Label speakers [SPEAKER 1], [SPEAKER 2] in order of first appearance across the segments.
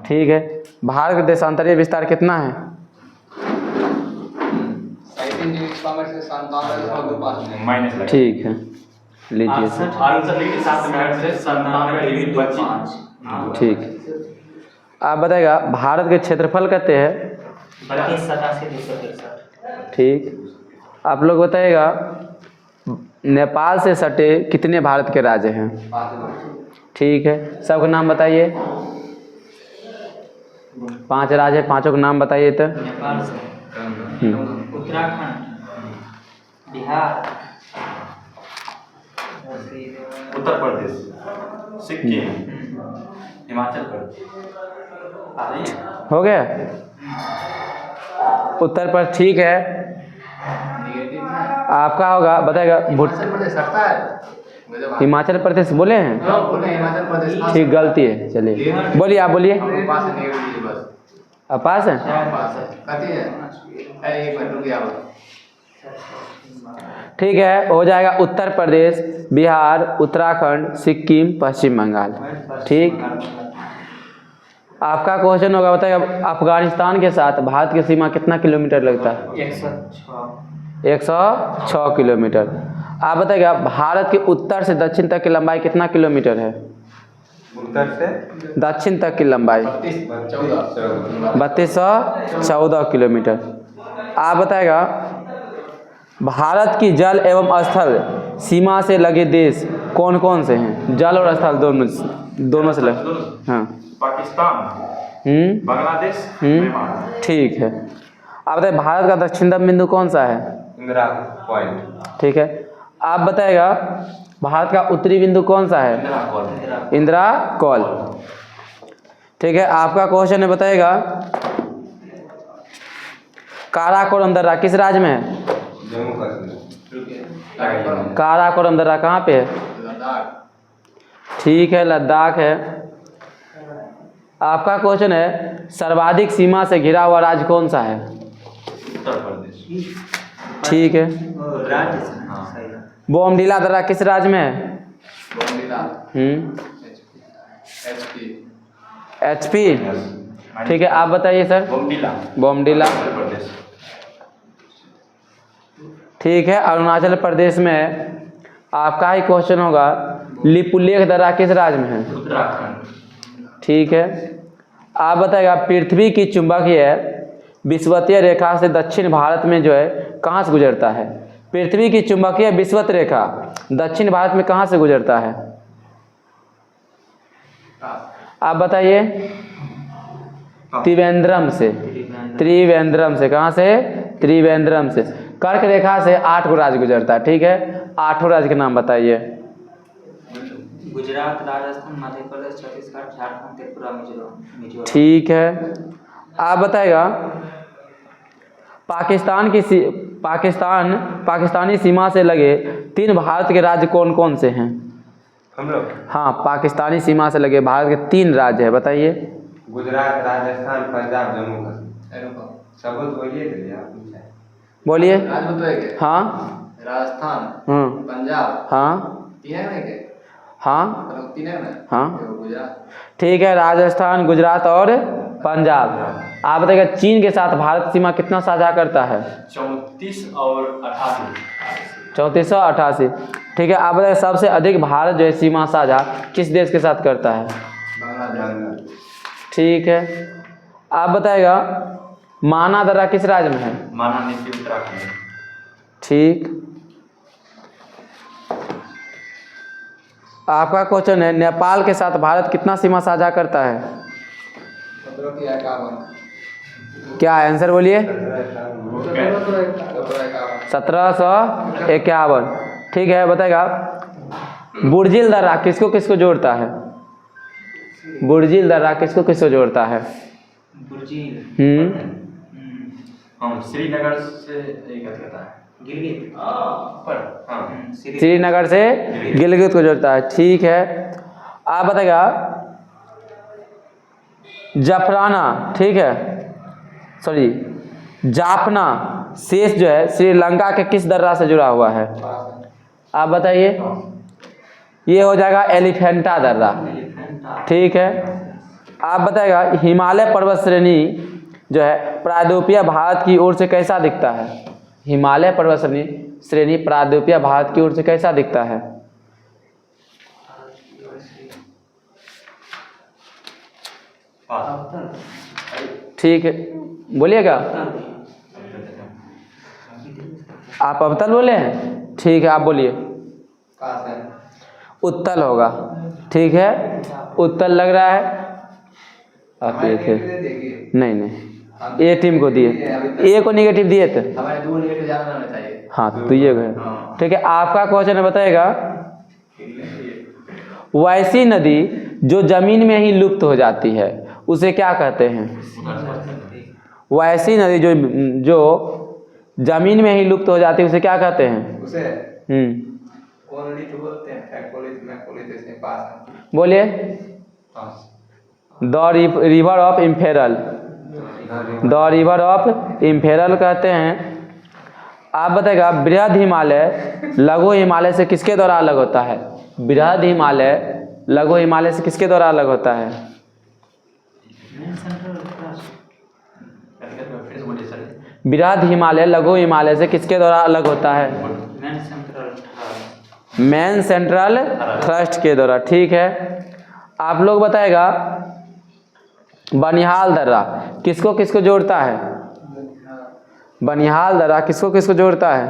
[SPEAKER 1] ठीक है। भारत का देशांतरीय विस्तार कितना है? ठीक है, लीजिए सर। ठीक, आप बताइएगा भारत के क्षेत्रफल कहते हैं। ठीक, आप लोग बताइएगा नेपाल से सटे कितने भारत के राज्य हैं? ठीक है, सबका नाम बताइए। 5 राज्य है, पांचों का नाम बताइए। तो
[SPEAKER 2] नेपाल से उत्तराखंड, बिहार,
[SPEAKER 3] उत्तर प्रदेश, सिक्किम, हिमाचल प्रदेश।
[SPEAKER 1] हो गया उत्तर प्रदेश। ठीक है, आपका होगा बताएगा हिमाचल प्रदेश बोले हैं? ठीक, गलती है। चलिए बोलिए, आप बोलिए। आप पास है? ठीक है, हो जाएगा उत्तर प्रदेश, बिहार, उत्तराखंड, सिक्किम, पश्चिम बंगाल। ठीक, आपका क्वेश्चन होगा बताइए अफगानिस्तान के साथ भारत की सीमा कितना किलोमीटर लगता है? 106 किलोमीटर। आप बताइएगा भारत के उत्तर से दक्षिण तक की लंबाई कितना किलोमीटर है?
[SPEAKER 3] उत्तर से
[SPEAKER 1] दक्षिण तक की लंबाई 3214 किलोमीटर। आप बताएगा भारत की जल एवं स्थल सीमा से लगे देश कौन कौन से हैं? जल और स्थल दोनों से लगे। हाँ,
[SPEAKER 3] पाकिस्तान, बांग्लादेश, म्यांमार।
[SPEAKER 1] ठीक है, आप बताइए भारत का दक्षिणतम बिंदु कौन सा है?
[SPEAKER 3] इंदिरा पॉइंट।
[SPEAKER 1] ठीक है, आप बताइएगा भारत का उत्तरी बिंदु कौन सा है? इंदिरा कॉल। ठीक है, आपका क्वेश्चन है बताइएगा काराकोरम दर्रा किस राज्य में है?
[SPEAKER 3] जम्मू कश्मीर।
[SPEAKER 1] काराकोरम दर्रा कहाँ पे है? ठीक है, लद्दाख है। आपका क्वेश्चन है सर्वाधिक सीमा से घिरा हुआ राज्य कौन सा है?
[SPEAKER 3] उत्तर प्रदेश।
[SPEAKER 1] ठीक है, बोमडिला दर्रा किस राज्य में है? HP। ठीक है, आप बताइए सर। बोमडिला। ठीक है, अरुणाचल प्रदेश में है। आपका ही क्वेश्चन होगा लिपुलेख दर्रा किस राज्य में है?
[SPEAKER 3] उत्तराखंड।
[SPEAKER 1] ठीक है, आप बताइएगा पृथ्वी की चुंबकीय विषुवतीय रेखा से दक्षिण भारत में जो है कहाँ से गुजरता है? पृथ्वी की चुंबकीय विषुवत रेखा दक्षिण भारत में कहाँ से गुजरता है? आप बताइए। त्रिवेंद्रम से। त्रिवेंद्रम से। कहाँ से? त्रिवेंद्रम से। कर्क रेखा से 8 गो राज्य गुजरता है। ठीक है, 8 राज्य के नाम बताइए।
[SPEAKER 2] गुजरात, राजस्थान, मध्य प्रदेश, छत्तीसगढ़, झारखंड, त्रिपुरा, मिजोरम।
[SPEAKER 1] ठीक है, आप बताएगा पाकिस्तानी सीमा से लगे 3 भारत के राज्य कौन कौन से हैं?
[SPEAKER 3] हम लोग।
[SPEAKER 1] हाँ, पाकिस्तानी सीमा से लगे भारत के 3 राज्य है, बताइए।
[SPEAKER 3] गुजरात, राजस्थान, पंजाब, जम्मू कश्मीर। सबूत बोलिए।
[SPEAKER 1] बोलिए। हाँ,
[SPEAKER 4] राजस्थान, पंजाब।
[SPEAKER 1] हाँ,
[SPEAKER 4] तीन है।
[SPEAKER 1] हाँ,
[SPEAKER 4] तीन है ना?
[SPEAKER 1] हाँ,
[SPEAKER 4] गुजरात।
[SPEAKER 1] ठीक है, राजस्थान, गुजरात और पंजाब। आप बताइएगा चीन के साथ भारत सीमा कितना साझा करता है?
[SPEAKER 3] 34 और 88।
[SPEAKER 1] 3488। ठीक है, आप बताइए सबसे अधिक भारत जो है सीमा साझा किस देश के साथ करता है?
[SPEAKER 4] बांग्लादेश।
[SPEAKER 1] ठीक है, आप बताइएगा माना दर्रा किस राज्य में है?
[SPEAKER 3] माना नीति उत्तराखंड।
[SPEAKER 1] ठीक, आपका क्वेश्चन है नेपाल के साथ भारत कितना सीमा साझा करता है?
[SPEAKER 4] 1751।
[SPEAKER 1] क्या आंसर बोलिए? 1751। ठीक है, बताएगा बुर्जिल दर्रा किसको किसको जोड़ता है? बुर्जिल दर्रा किसको किसको जोड़ता है?
[SPEAKER 3] हम श्रीनगर से कहता है गिलगित पर।
[SPEAKER 1] श्रीनगर से गिलगित को जोड़ता है। ठीक है, आप बताएगा जफराना, ठीक है, सॉरी जाफना शेष जो है श्रीलंका के किस दर्रा से जुड़ा हुआ है? आप बताइए। ये हो जाएगा एलिफेंटा दर्रा। ठीक है। आप बताएगा हिमालय पर्वत श्रेणी जो है प्रायद्वीपीय भारत की ओर से कैसा दिखता है? हिमालय पर्वत श्रेणी प्रायद्वीपीय भारत की ओर से कैसा दिखता है? ठीक है, बोलिएगा। आप अवतल बोले हैं, ठीक है, आप बोलिए।
[SPEAKER 4] पास है।
[SPEAKER 1] उत्तल होगा, ठीक है, उत्तल लग रहा है। आप ये थे,
[SPEAKER 4] देखिए
[SPEAKER 1] नहीं नहीं, ए टीम को दिए, ए को निगेटिव दिए थे।
[SPEAKER 4] हमारे 2 नेगेटिव ज्यादा होना चाहिए।
[SPEAKER 1] हाँ तो ये गए, ठीक है। आपका क्वेश्चन बताएगा वैसी नदी जो जमीन में ही लुप्त हो जाती है उसे क्या कहते हैं? वैसी नदी जो जमीन में ही लुप्त हो जाती है उसे क्या कहते हैं?
[SPEAKER 4] उसे कौन लिट बोलते हैं? फैकोलिट, मैकोलिट, इसके पास है।
[SPEAKER 1] बोलिए।
[SPEAKER 3] Pass.
[SPEAKER 1] The river of Imphal, the river of Imphal कहते हैं। आप बताएगा बृहद हिमालय लघु हिमालय से किसके द्वारा अलग होता है? बृहद हिमालय लघु हिमालय से किसके द्वारा अलग होता है? बृहद हिमालय लघु हिमालय से किसके द्वारा अलग होता है? मेन सेंट्रल थ्रस्ट के द्वारा, ठीक है। आप लोग बताएगा बनिहाल दर्रा किसको किसको जोड़ता है? बनिहाल दर्रा किसको किसको जोड़ता है?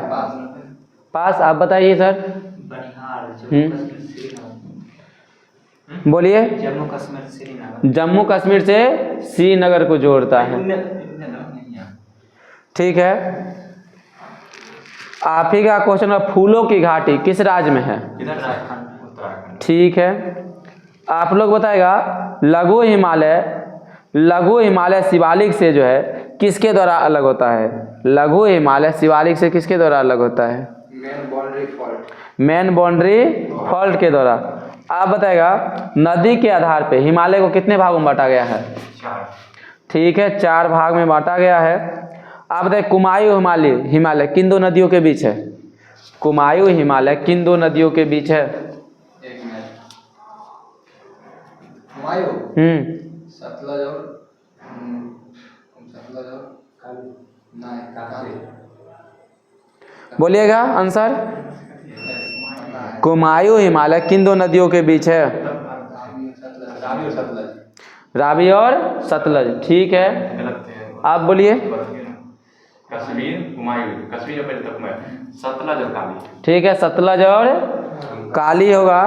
[SPEAKER 1] पास। आप बताइए सर। बोलिए।
[SPEAKER 2] जम्मू कश्मीर श्रीनगर।
[SPEAKER 1] जम्मू कश्मीर से श्रीनगर को जोड़ता है, ठीक है। आप ही का क्वेश्चन है फूलों की घाटी किस राज्य में है?
[SPEAKER 3] उत्तराखंड।
[SPEAKER 1] ठीक है। आप लोग बताएगा लघु हिमालय शिवालिक से जो है किसके द्वारा अलग होता है? लघु हिमालय शिवालिक से किसके द्वारा अलग होता है?
[SPEAKER 4] Main boundary fault.
[SPEAKER 1] Main boundary fault के द्वारा। आप बताएगा नदी के आधार पे हिमालय को कितने भागों में बांटा गया है?
[SPEAKER 3] 4।
[SPEAKER 1] ठीक है, 4 भाग में बांटा गया है। आप बताइए कुमायूं हिमालय किन 2 नदियों के बीच है? कुमायूं हिमालय किन 2 नदियों के बीच है?
[SPEAKER 4] एक मिनट। हुमायूं सतलज और नहीं,
[SPEAKER 1] बोलिएगा आंसर। कुमायूं हिमालय किन 2 नदियों के बीच है?
[SPEAKER 4] रावी और सतलज।
[SPEAKER 1] रावी और सतलज, ठीक है।
[SPEAKER 3] गलत है।
[SPEAKER 1] आप बोलिए।
[SPEAKER 3] कश्मीर हुमायूं, कश्मीर और पहले तक में सतलज और काली।
[SPEAKER 1] ठीक है, सतलज और काली होगा।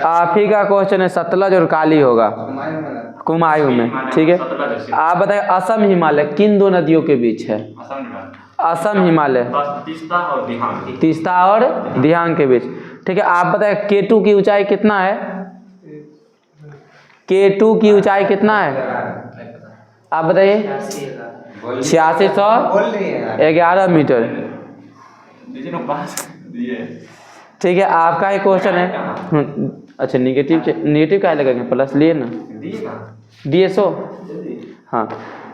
[SPEAKER 1] आप ही का क्वेश्चन है सतलज और काली होगा
[SPEAKER 4] हुमायूं में ना।
[SPEAKER 1] कुमायूं में, ठीक है। आप बताइए असम हिमालय किन 2 नदियों के बीच है? असम हिमालय
[SPEAKER 3] तीस्ता और दिहांग।
[SPEAKER 1] तीस्ता और दिहांग के बीच, ठीक है। आप बताइए K2 की ऊंचाई कितना है? K2 की ऊंचाई कितना है? आप बताइए। 8611 मीटर, ठीक है। आपका ही क्वेश्चन है। अच्छा निगेटिव क्या लगेंगे? प्लस लिए ना, दिए 100। हाँ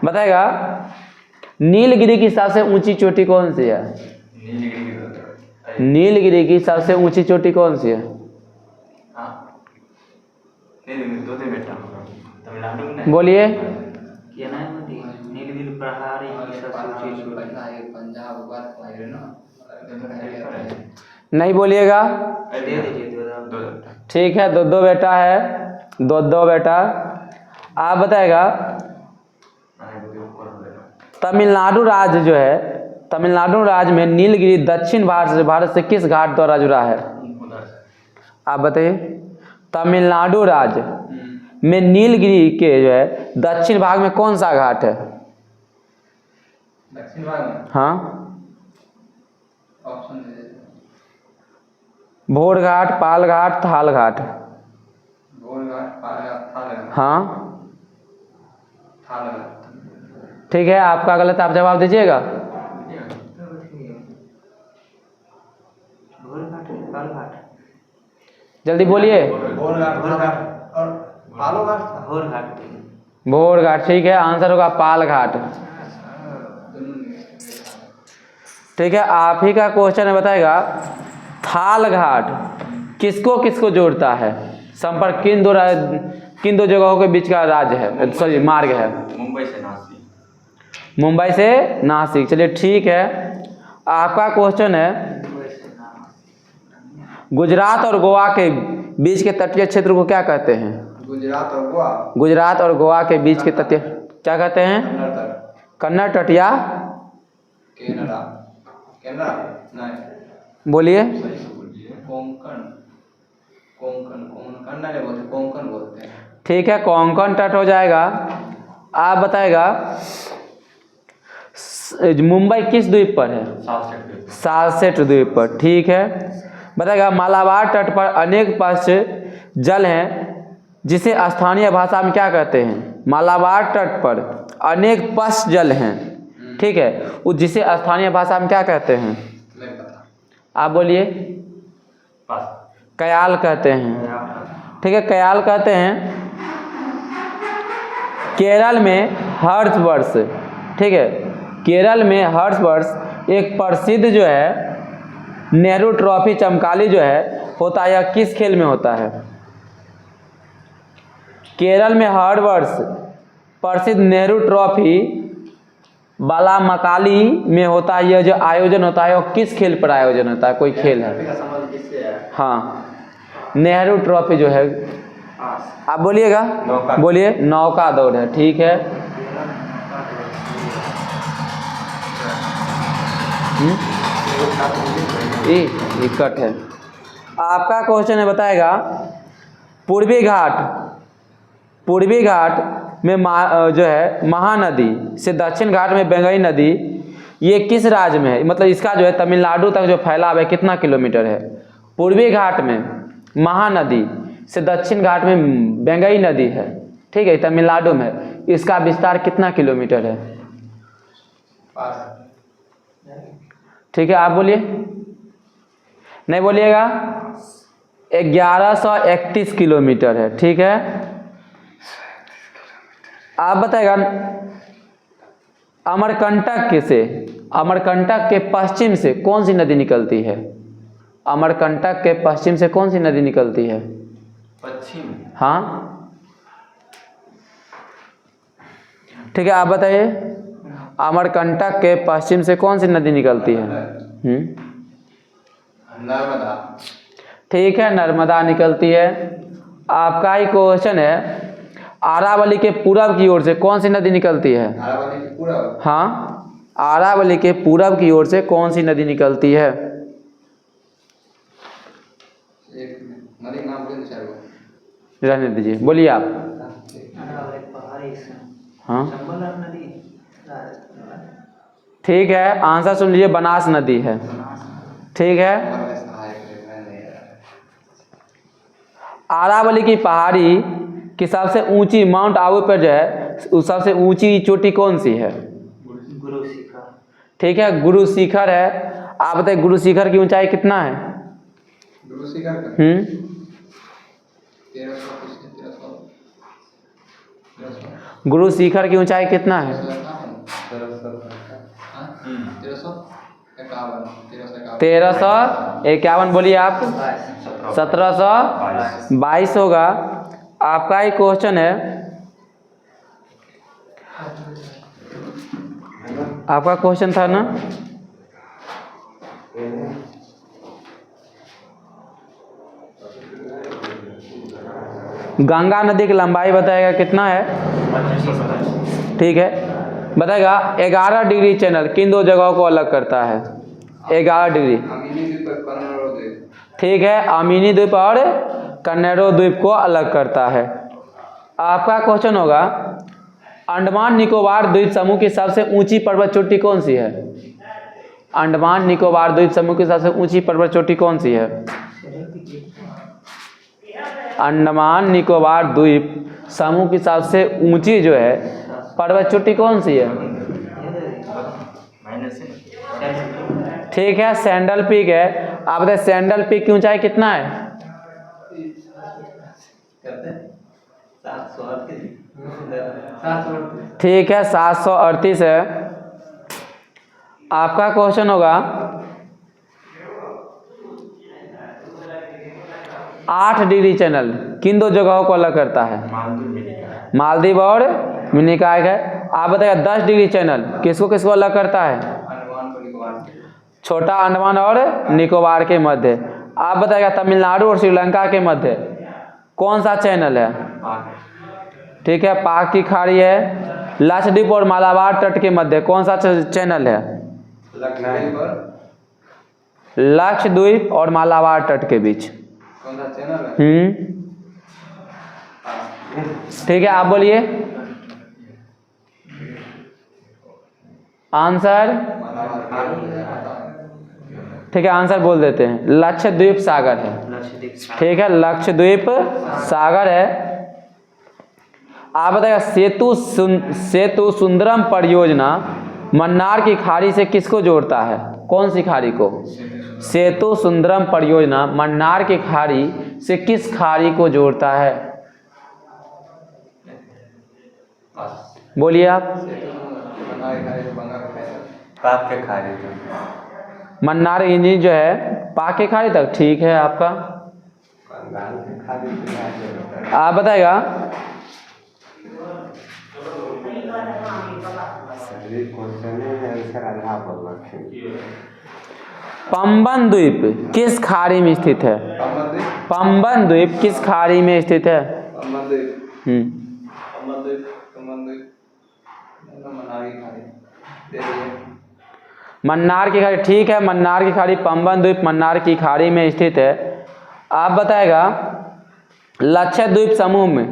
[SPEAKER 1] बताएगा नीलगिरी की सबसे ऊंची चोटी कौन सी है? नीलगिरी की सबसे ऊंची चोटी कौन सी है? बोलिए।
[SPEAKER 2] नीलगिरी पहाड़ी की सबसे ऊंची चोटी।
[SPEAKER 4] पंजाब
[SPEAKER 1] नहीं बोलिएगा,
[SPEAKER 2] दे दीजिए 2।
[SPEAKER 1] ठीक है। 2 बेटा है, 2 बेटा। आप बताएगा तमिलनाडु राज्य जो है, तमिलनाडु राज्य में नीलगिरी दक्षिण भारत से किस घाट द्वारा जुड़ा है? आप बताइए। तमिलनाडु राज्य में नीलगिरी के जो है दक्षिण भाग में कौन सा घाट है?
[SPEAKER 4] दक्षिण भाग में?
[SPEAKER 1] हाँ,
[SPEAKER 4] ऑप्शन दे दीजिए।
[SPEAKER 1] भोर घाट, पाल घाट, थाल घाट।
[SPEAKER 4] भोर घाट, पाल घाट, थाल घाट।
[SPEAKER 1] हाँ
[SPEAKER 4] थाल घाट।
[SPEAKER 1] ठीक है, आपका गलत, आप जवाब दीजिएगा। जल्दी बोलिए।
[SPEAKER 4] भोर घाट, थाल घाट और पालो घाट।
[SPEAKER 2] भोर घाट।
[SPEAKER 1] भोर घाट, ठीक है। आंसर होगा पाल घाट, ठीक है। आप ही का क्वेश्चन है, बताएगा थाल घाट किसको किसको जोड़ता है? संपर्क किन 2 किन दो जगहों के बीच का राज्य है, सॉरी मार्ग है?
[SPEAKER 3] मुंबई से नासिक।
[SPEAKER 1] मुंबई से नासिक। चलिए ठीक है। आपका क्वेश्चन है गुजरात और गोवा के बीच के तटीय क्षेत्र को क्या कहते हैं?
[SPEAKER 4] गुजरात और गोवा।
[SPEAKER 1] गुजरात और गोवा के बीच के तटीय क्या कहते हैं?
[SPEAKER 4] कन्नड़ तट।
[SPEAKER 1] कन्नड़ तट या
[SPEAKER 4] कनाडा। कनाडा नहीं।
[SPEAKER 1] बोलिए।
[SPEAKER 4] कोंकण। कोंकण कन्नड़ नहीं बोलते, कोंकण बोलते हैं।
[SPEAKER 1] ठीक है, कोंकण तट हो जाएगा। आप बताएगा मुंबई किस द्वीप पर है? सालसेट द्वीप पर। ठीक है। बताएगा मालाबार तट पर अनेक पश्च जल हैं जिसे स्थानीय भाषा में क्या कहते हैं? मालाबार तट पर अनेक पश्च जल हैं, ठीक है, वो जिसे स्थानीय भाषा में क्या कहते हैं?
[SPEAKER 4] नहीं पता।
[SPEAKER 1] आप बोलिए। कयाल कहते हैं। ठीक है, कयाल कहते हैं। केरल में हर वर्ष, ठीक है, केरल में हर वर्ष एक प्रसिद्ध जो है नेहरू ट्रॉफी चमकाली जो है होता है, यह किस खेल में होता है? केरल में हर वर्ष प्रसिद्ध नेहरू ट्रॉफी बाला मकाली में होता है, यह जो आयोजन होता है वो किस खेल पर आयोजन होता है? कोई खेल है? हाँ, नेहरू ट्रॉफी जो है, आप बोलिएगा। बोलिए। नौका दौड़ है। ठीक है। ये कट है। आपका क्वेश्चन है बताएगा पूर्वी घाट में जो है महानदी से दक्षिण घाट में बेंगई नदी, ये किस राज्य में है? मतलब इसका जो है तमिलनाडु तक जो फैलाव है कितना किलोमीटर है? पूर्वी घाट में महानदी से दक्षिण घाट में बेंगई नदी है, ठीक है, तमिलनाडु में। इसका विस्तार कितना किलोमीटर है? ठीक है, आप बोलिए। नहीं बोलिएगा। 1131 किलोमीटर है। ठीक है। आप बताएगा अमरकंटक के पश्चिम से कौन सी नदी निकलती है? अमरकंटक के पश्चिम से कौन सी नदी निकलती है?
[SPEAKER 3] पश्चिम।
[SPEAKER 1] हाँ, ठीक है, आप बताइए। अमरकंटक के पश्चिम से कौन सी नदी निकलती है?
[SPEAKER 4] नर्मदा।
[SPEAKER 1] ठीक है, नर्मदा निकलती है। आपका ही क्वेश्चन है अरावली के पूरब की ओर से कौन सी नदी निकलती है?
[SPEAKER 4] अरावली के पूरब।
[SPEAKER 1] हाँ, अरावली के पूरब की ओर से कौन सी नदी निकलती है?
[SPEAKER 4] एक नदी नाम बोलिए चार गो।
[SPEAKER 1] रहने दीजिए, बोलिए आप। हाँ, ठीक है, आंसर सुन लीजिए। बनास नदी है। ठीक है। अरावली की पहाड़ी की सबसे ऊंची माउंट आबू पर जो है उस सबसे ऊंची चोटी कौन सी है?
[SPEAKER 2] गुरु शिखर।
[SPEAKER 1] ठीक है, गुरु शिखर है। आप बताइए गुरु शिखर की ऊंचाई कितना है?
[SPEAKER 4] गुरु शिखर का 1300।
[SPEAKER 1] गुरु शिखर की ऊंचाई कितना है? 1351। बोलिए आप। 1722 होगा। आपका ही क्वेश्चन है। आपका क्वेश्चन था ना, गंगा नदी की लंबाई बताएगा कितना है? ठीक है, बताएगा 11 डिग्री चैनल किन दो जगहों को अलग करता है? 11 डिग्री। ठीक है, अमीनी द्वीप और कन्नेरो द्वीप को अलग करता है। आपका क्वेश्चन होगा अंडमान निकोबार द्वीप समूह की सबसे ऊंची पर्वत चोटी कौन सी है? अंडमान निकोबार द्वीप समूह की सबसे ऊंची पर्वत चोटी कौन सी है? अंडमान निकोबार द्वीप समूह की सबसे ऊंची जो है पर्वत चोटी कौन सी है? ठीक है, सैंडल पीक है। आप बताइए सैंडल पीक की ऊंचाई कितना है?
[SPEAKER 4] 738।
[SPEAKER 1] ठीक है, 738 है। आपका क्वेश्चन होगा 8 डिग्री चैनल किन दो जगहों को अलग करता है?
[SPEAKER 3] मालदीव मिनिकॉय।
[SPEAKER 1] मालदीव और मिनिकॉय है। आप बताइए 10 डिग्री चैनल किसको किसको अलग करता है?
[SPEAKER 4] अंडमान को निकोबार से।
[SPEAKER 1] छोटा अंडमान और निकोबार के मध्य। आप बताइएगा तमिलनाडु और श्रीलंका के मध्य कौन सा चैनल है? ठीक है, पाक की खाड़ी है। लक्षद्वीप और मालाबार तट के मध्य कौन सा चैनल है? लक्षद्वीप और मालाबार तट के बीच
[SPEAKER 4] कौन सा चैनल है?
[SPEAKER 1] ठीक है, आप बोलिए आंसर। ठीक है, आंसर बोल देते हैं, लक्षद्वीप सागर है।
[SPEAKER 2] लक्षद्वीप सागर।
[SPEAKER 1] ठीक है, लक्षद्वीप सागर है। आप बताइएगा सेतु सुंदरम परियोजना मन्नार की खाड़ी से किसको जोड़ता है? कौन सी खाड़ी को? सेतु सुंदरम परियोजना मन्नार की खाड़ी से किस खाड़ी को जोड़ता है? बोलिए आप।
[SPEAKER 5] पाक के खाड़ी तो
[SPEAKER 1] मन्नार इंजन जो है पाक की खाड़ी तक। ठीक है आपका।
[SPEAKER 5] बंगाल के खाड़ी तो
[SPEAKER 1] आप बताएगा
[SPEAKER 5] सही क्वेश्चन है, आंसर आधा बोल रखे।
[SPEAKER 1] पंबन द्वीप किस खाड़ी में स्थित है? पंबन द्वीप किस खाड़ी में स्थित है? मन्नार की खाड़ी। ठीक है, मन्नार की खाड़ी पंबन द्वीप मन्नार की खाड़ी में स्थित है। आप बताएगा लक्षद्वीप समूह में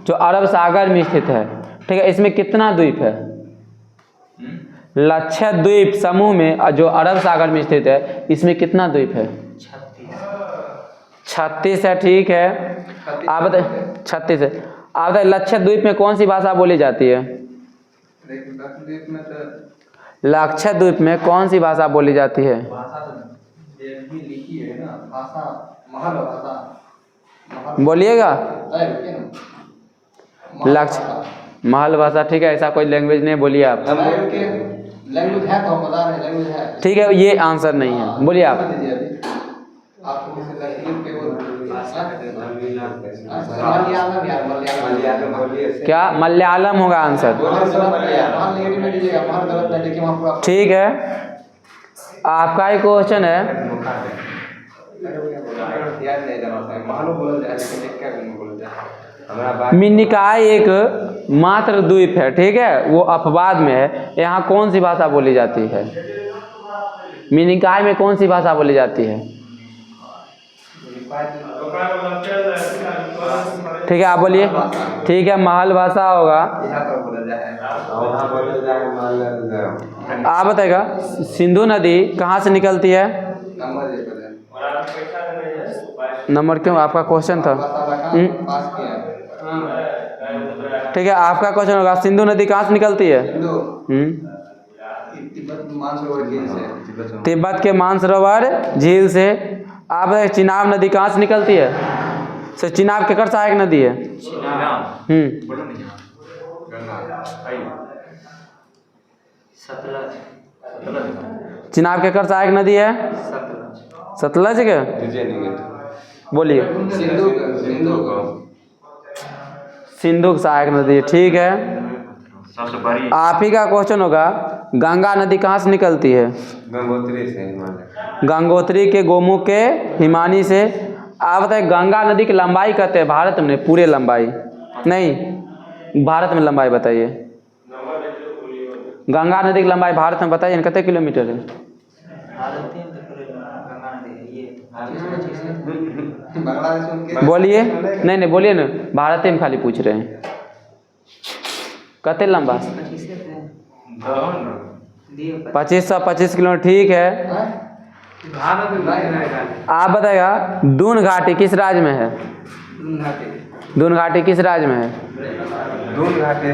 [SPEAKER 1] जो अरब सागर में स्थित है, ठीक है, इसमें कितना द्वीप है? लक्षद्वीप समूह में जो अरब सागर में स्थित है इसमें कितना द्वीप है? 36 है। ठीक है, आप बताइए 36 है। आप बताइए लक्षद्वीप में कौन सी भाषा बोली जाती है? लक्षद्वीप में कौन सी भाषा बोली जाती है? बोलिएगा लक्ष्य महल भाषा। ठीक है, ऐसा कोई लैंग्वेज नहीं, बोलिए आप।
[SPEAKER 4] लैंग्वेज है तो हम बता रहे हैं, लैंग्वेज है।
[SPEAKER 1] ठीक है, ये आंसर नहीं है, बोलिए आप।
[SPEAKER 4] आपको किसी लैंग्वेज के
[SPEAKER 1] क्या मलयालम होगा आंसर? ठीक है, आपका ही क्वेश्चन है। मिनिकॉय एक मात्र द्वीप है, ठीक है, वो अपवाद में है। यहाँ कौन सी भाषा बोली जाती है? मिनिकॉय में कौन सी भाषा बोली जाती है? ठीक है, आप बोलिए। ठीक है, महल भाषा होगा। आप बताएगा सिंधु नदी कहाँ से निकलती है? नंबर क्यों? आपका क्वेश्चन था। ठीक है, आपका क्वेश्चन होगा सिंधु नदी कहाँ से निकलती है? तिब्बत के मानसरोवर झील से। आप चिनाब नदी कहाँ से निकलती है? सर चिनाब केकर सहायक नदी है? चिनाब केकर सहायक नदी है? सतलज के। बोलिए। सिंधु सहायक नदी। ठीक है, आप ही का क्वेश्चन होगा गंगा नदी कहाँ से निकलती है?
[SPEAKER 5] गंगोत्री से, हिमालय।
[SPEAKER 1] गंगोत्री के गोमुख के हिमानी से। आप बताए गंगा नदी की लंबाई कहते हैं भारत में, पूरे लंबाई नहीं, भारत में लंबाई बताइए। गंगा नदी की लंबाई भारत में बताइए कितने किलोमीटर है? बोलिए। नहीं बोलिए ना, भारत में खाली पूछ रहे हैं कते लंबा? 2525 किलोमीटर। ठीक है, आप बताएगा दून घाटी किस राज्य में है? दून घाटी किस राज्य में है?
[SPEAKER 5] दून घाटी।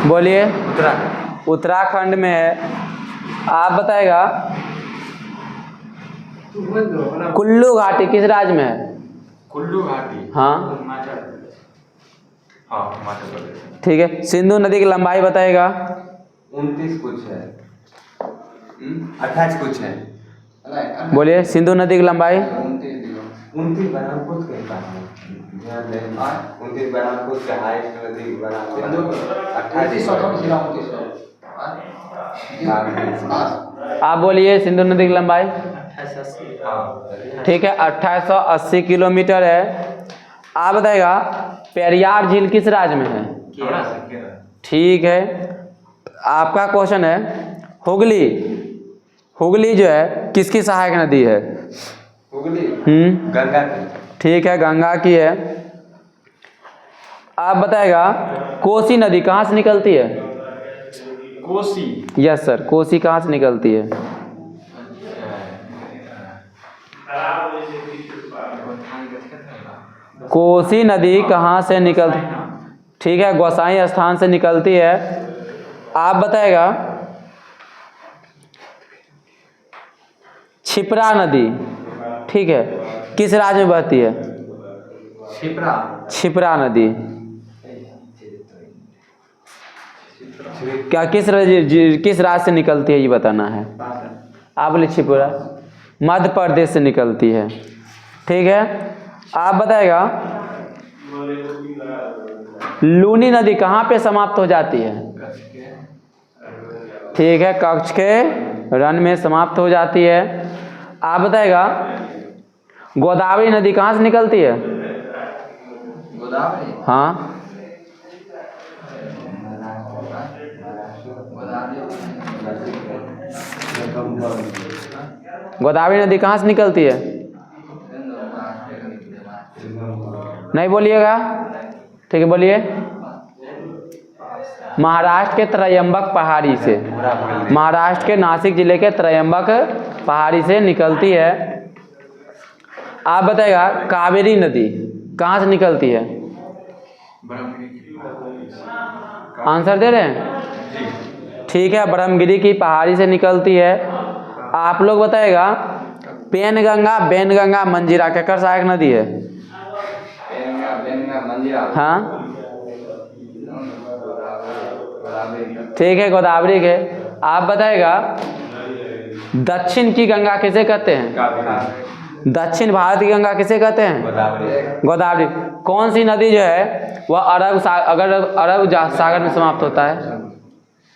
[SPEAKER 1] बोलिए। उत्तराखंड में है। आप बताएगा कुल्लू घाटी किस राज्य में है?
[SPEAKER 3] कुल्लू घाटी।
[SPEAKER 1] हाँ,
[SPEAKER 3] हिमाचल प्रदेश।
[SPEAKER 1] ठीक है, सिंधु नदी की लंबाई बताएगा।
[SPEAKER 5] 29 कुछ है, 28 कुछ है।
[SPEAKER 1] बोलिए सिंधु नदी की लंबाई
[SPEAKER 5] 29 बरामपुर के पास है। 29 बरामपुर के हाईएस्ट नदी बरामपुर 28
[SPEAKER 1] आप बोलिए सिंधु नदी की लंबाई
[SPEAKER 2] 2880।
[SPEAKER 1] ठीक है 2880 किलोमीटर है। आप बताएगा पेरियार झील किस राज्य में है? ठीक है। आपका क्वेश्चन है हुगली, हुगली जो है किसकी सहायक नदी है?
[SPEAKER 5] हुगली गंगा की।
[SPEAKER 1] ठीक है गंगा की है। आप बताएगा कोसी नदी कहाँ से निकलती है?
[SPEAKER 3] कोसी
[SPEAKER 1] यस सर, कोसी कहाँ से निकलती है? कोसी नदी कहाँ से निकलती? ठीक है गोसाई स्थान से निकलती है। आप बताएगा क्षिप्रा नदी, ठीक है, किस राज्य में बहती है? क्षिप्रा नदी क्या किस राज्य से निकलती है ये बताना है। आप बोले क्षिप्रा मध्य प्रदेश से निकलती है। ठीक है। आप बताएगा लूनी नदी कहाँ पे समाप्त हो जाती है? ठीक है कच्छ के रण में समाप्त हो जाती है। आप बताएगा गोदावरी नदी कहाँ से निकलती है?
[SPEAKER 4] गोदावरी
[SPEAKER 1] हाँ गोदावरी नदी कहाँ से निकलती है? नहीं बोलिएगा। ठीक है बोलिए। महाराष्ट्र के त्रयंबक पहाड़ी से, महाराष्ट्र के नासिक जिले के त्रयंबक पहाड़ी से निकलती है। आप बताएगा कावेरी नदी कहाँ से निकलती है? आंसर दे रहे हैं? ठीक है ब्रह्मगिरी की पहाड़ी से निकलती है। आप लोग बताएगा पेनगंगा, बेनगंगा, मंजीरा केकर सहायक नदी है? हाँ ठीक है गोदावरी के। आप बताएगा दक्षिण की गंगा किसे कहते हैं? दक्षिण भारत की गंगा किसे कहते हैं? गोदावरी। कौन सी नदी जो है वह अरब सागर में समाप्त होता है?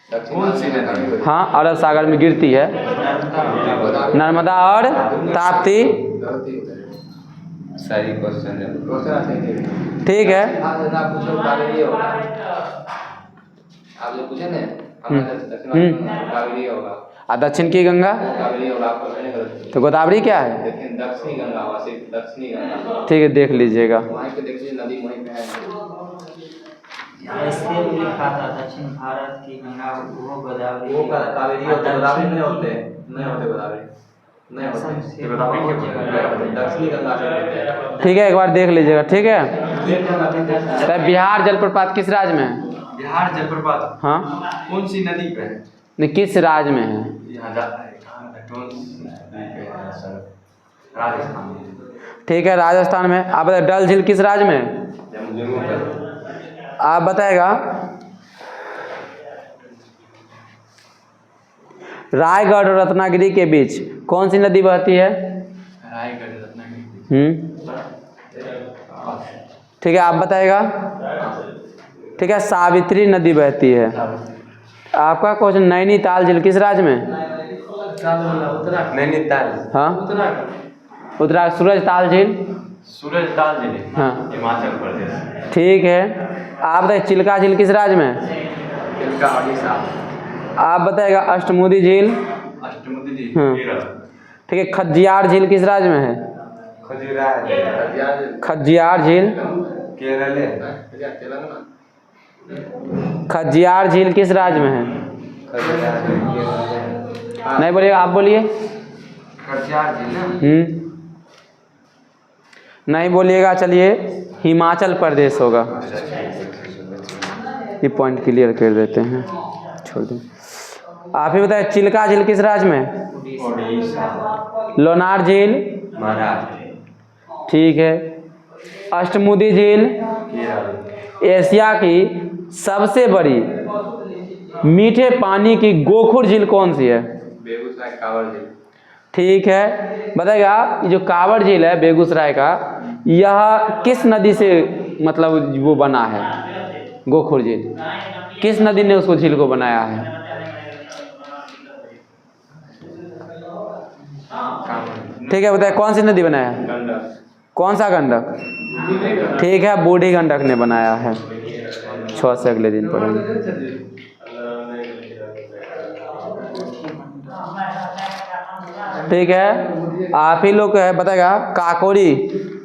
[SPEAKER 4] कौन सी नदी?
[SPEAKER 1] हाँ अरब सागर में गिरती है। नर्मदा और ताप्ती।
[SPEAKER 5] सही क्वेश्चन है।
[SPEAKER 1] ठीक है
[SPEAKER 4] आप जो पूछे ना कावेरी होगा
[SPEAKER 1] और दक्षिण की गंगा
[SPEAKER 4] कावेरी होगा, आपको नहीं गलत।
[SPEAKER 1] तो गोदावरी क्या है?
[SPEAKER 4] लेकिन दक्षिणी गंगा हुआ, सिर्फ दक्षिणी गंगा।
[SPEAKER 1] ठीक है देख लीजिएगा।
[SPEAKER 4] वहीं पे देखिए नदी वहीं पे है।
[SPEAKER 2] ऐसे भी लिखा था दक्षिण भारत की गंगा वो गोदावरी।
[SPEAKER 4] वो कावेरी होते, गोदावरी नहीं होते, नहीं होते गोदावरी, नहीं होते। दक्षिणी गंगा से होते हैं।
[SPEAKER 1] ठीक है एक बार देख लीजिएगा। ठीक है। तो बिहार जलप्रपात किस राज्य में है?
[SPEAKER 3] बिहार जलप्रपात
[SPEAKER 1] हाँ
[SPEAKER 3] कौन सी नदी पे है?
[SPEAKER 1] नहीं किस राज्य में है?
[SPEAKER 3] यहाँ जाता है कहाँ है? कौन सी नदी पे है सर? राजस्थान में।
[SPEAKER 1] ठीक है राजस्थान में। आप बताए डल झील किस राज्य में है?
[SPEAKER 5] जम्मू में।
[SPEAKER 1] आप बताएगा रायगढ़ और रत्नागिरी के बीच कौन सी नदी बहती है?
[SPEAKER 3] रायगढ़ रत्नागिरी।
[SPEAKER 1] ठीक है आप बताएगा। ठीक है सावित्री नदी बहती है। आपका क्वेश्चन नैनीताल झील किस राज्य में?
[SPEAKER 5] नैनीताल।
[SPEAKER 1] हाँ उत्तराखंड। सूरजताल झील?
[SPEAKER 3] सूरजताल जिले
[SPEAKER 1] हाँ
[SPEAKER 3] हिमाचल प्रदेश।
[SPEAKER 1] ठीक है। आप बताइए चिल्का झील किस राज्य में?
[SPEAKER 4] चिल्का ओडिशा।
[SPEAKER 1] आप बताएगा अष्टमुदी झील?
[SPEAKER 3] अष्टमुदी जी
[SPEAKER 1] हाँ।
[SPEAKER 3] केरल।
[SPEAKER 1] ठीक है खजियार झील किस राज्य में है? खजियार झील
[SPEAKER 5] केरल है।
[SPEAKER 4] तेलंगाना।
[SPEAKER 1] खजियार झील किस राज्य में है? नहीं बोलिएगा आप बोलिए।
[SPEAKER 4] खजियार झील ना?
[SPEAKER 1] नहीं बोलिएगा। चलिए हिमाचल प्रदेश होगा। ये पॉइंट क्लियर कर देते हैं, छोड़ दें। आप ही बताइए चिल्का झील किस राज्य में?
[SPEAKER 3] ओडिशा।
[SPEAKER 1] लोनार झील?
[SPEAKER 5] महाराष्ट्र।
[SPEAKER 1] ठीक है। अष्टमुदी झील?
[SPEAKER 3] केरल।
[SPEAKER 1] एशिया की सबसे बड़ी मीठे पानी की गोखुर झील कौन सी है?
[SPEAKER 4] बेगूसराय कांवड़ झील।
[SPEAKER 1] ठीक है, बताइएगा ये जो कांवड़ झील है बेगूसराय का, यह किस नदी से मतलब वो बना है? गोखुर झील किस नदी ने उसको झील को बनाया है? ठीक है, बताइए कौन सी नदी बनाया है?
[SPEAKER 3] गंडक।
[SPEAKER 1] कौन सा गंडक? ठीक है, बूढ़ी गंडक ने बनाया है। 6 से अगले दिन पढ़ेंगे। ठीक है, आप ही लोग है बताएगा काकोरी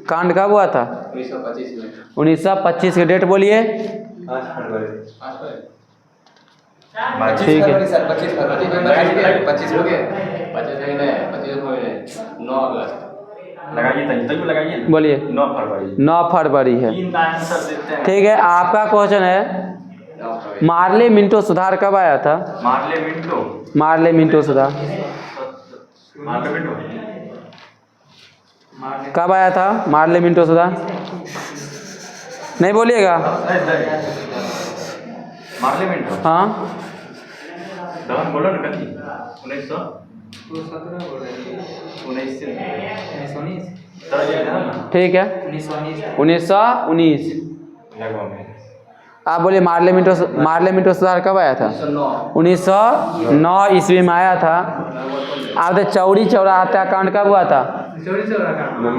[SPEAKER 1] कांड कब हुआ था?
[SPEAKER 4] 1925 में।
[SPEAKER 1] 1925 की डेट बोलिए।
[SPEAKER 5] 5 फरवरी।
[SPEAKER 1] ठीक है,
[SPEAKER 4] 25 फरवरी में 25 हो गए, 25 महीने 25 महीने 9 अगस्त।
[SPEAKER 3] लगाइए तभी लगाइए ना।
[SPEAKER 1] बोलिए।
[SPEAKER 3] 9 फरवरी।
[SPEAKER 1] 9 फरवरी है।
[SPEAKER 3] 3 का आंसर देते हैं।
[SPEAKER 1] ठीक है, आपका क्वेश्चन है मार्ले मिंटो सुधार कब आया था?
[SPEAKER 3] Morley Minto.
[SPEAKER 1] मार्ले मिंटो सुधार
[SPEAKER 3] मार्ले मिंटो।
[SPEAKER 1] कब आया था? मार्ले मिंटो सुधार नहीं बोलिएगा।
[SPEAKER 3] Morley Minto.
[SPEAKER 1] हाँ,
[SPEAKER 3] दवन बोलो ना कथी? 1900
[SPEAKER 2] वो 17 बोल रहे थे।
[SPEAKER 3] 1919
[SPEAKER 2] 1919
[SPEAKER 1] ठीक है,
[SPEAKER 2] 1919
[SPEAKER 1] 1919।
[SPEAKER 3] लगभग में।
[SPEAKER 1] आप बोलिए मार्ले मिंटो सुधार कब आया था? 1909 ईस्वी में आया था। आप तो चौरी चौरा हत्याकांड कब हुआ था?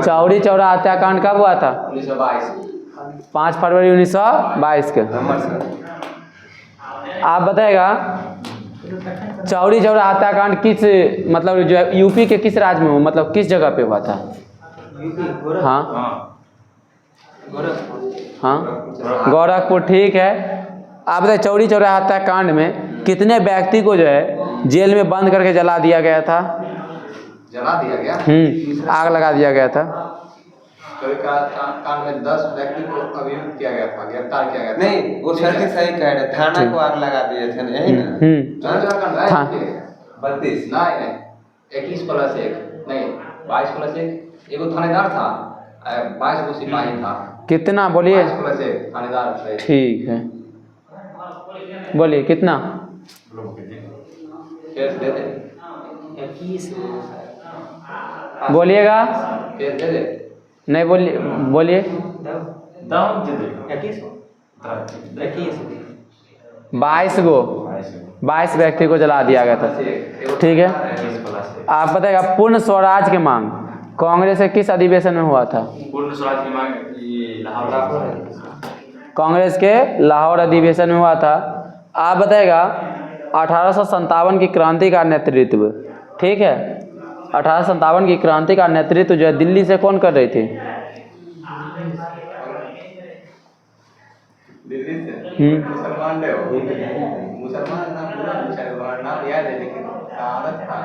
[SPEAKER 1] चौरी चौरा हत्याकांड कब हुआ था?
[SPEAKER 4] 1922।
[SPEAKER 1] 5 फरवरी 1922 के। आप बताएगा चौरी चौरा हत्याकांड किस मतलब जो है यूपी के किस राज्य में हुआ, मतलब किस जगह पे हुआ था?
[SPEAKER 2] यूपी
[SPEAKER 1] हाँ
[SPEAKER 3] हाँ।
[SPEAKER 1] हाँ, गोरखपुर। ठीक है, आप बताइए चौरी चौरा हत्याकांड में कितने व्यक्ति को जो है जेल में बंद करके जला दिया गया था?
[SPEAKER 4] जला दिया गया।
[SPEAKER 1] आग लगा दिया गया था।
[SPEAKER 4] कभी कांड में 10 व्यक्ति को अभियुक्त किया गया था, गिरफ्तार किया गया था।
[SPEAKER 5] नहीं, वो सर के सही कह रहे, थाना को आग लगा दिए थे ना, यही ना?
[SPEAKER 1] था।
[SPEAKER 5] 32
[SPEAKER 4] नहीं 21+1 नहीं 22+1। एगो थानेदार था, 22 गो सिपाही था।
[SPEAKER 1] कितना बोलिए?
[SPEAKER 4] 22+1 थानेदार थे।
[SPEAKER 1] ठीक है, बोलिए कितना?
[SPEAKER 4] केस दे दे।
[SPEAKER 2] 21
[SPEAKER 1] बोलिएगा।
[SPEAKER 4] केस दे दे।
[SPEAKER 1] नहीं बोलिए, बोलिए।
[SPEAKER 3] दाम दे दे।
[SPEAKER 2] 21
[SPEAKER 1] 22 गो 22 व्यक्ति को जला दिया गया था। ठीक है,
[SPEAKER 3] 21+1।
[SPEAKER 1] आप बताएगा पूर्ण स्वराज की मांग कांग्रेस के किस अधिवेशन में हुआ था?
[SPEAKER 3] पूर्ण स्वराज की मांग ये लाहौर।
[SPEAKER 1] कांग्रेस के लाहौर अधिवेशन में हुआ था। आप बताएगा 1857 की क्रांति का नेतृत्व, ठीक है, 1857 की क्रांति का नेतृत्व जो है दिल्ली से कौन कर रही थी?
[SPEAKER 4] दिल्ली से मुसलमान थे वो। मुसलमान नाम पूरा मुसलमान नाम याद है लेकिन कहावत था।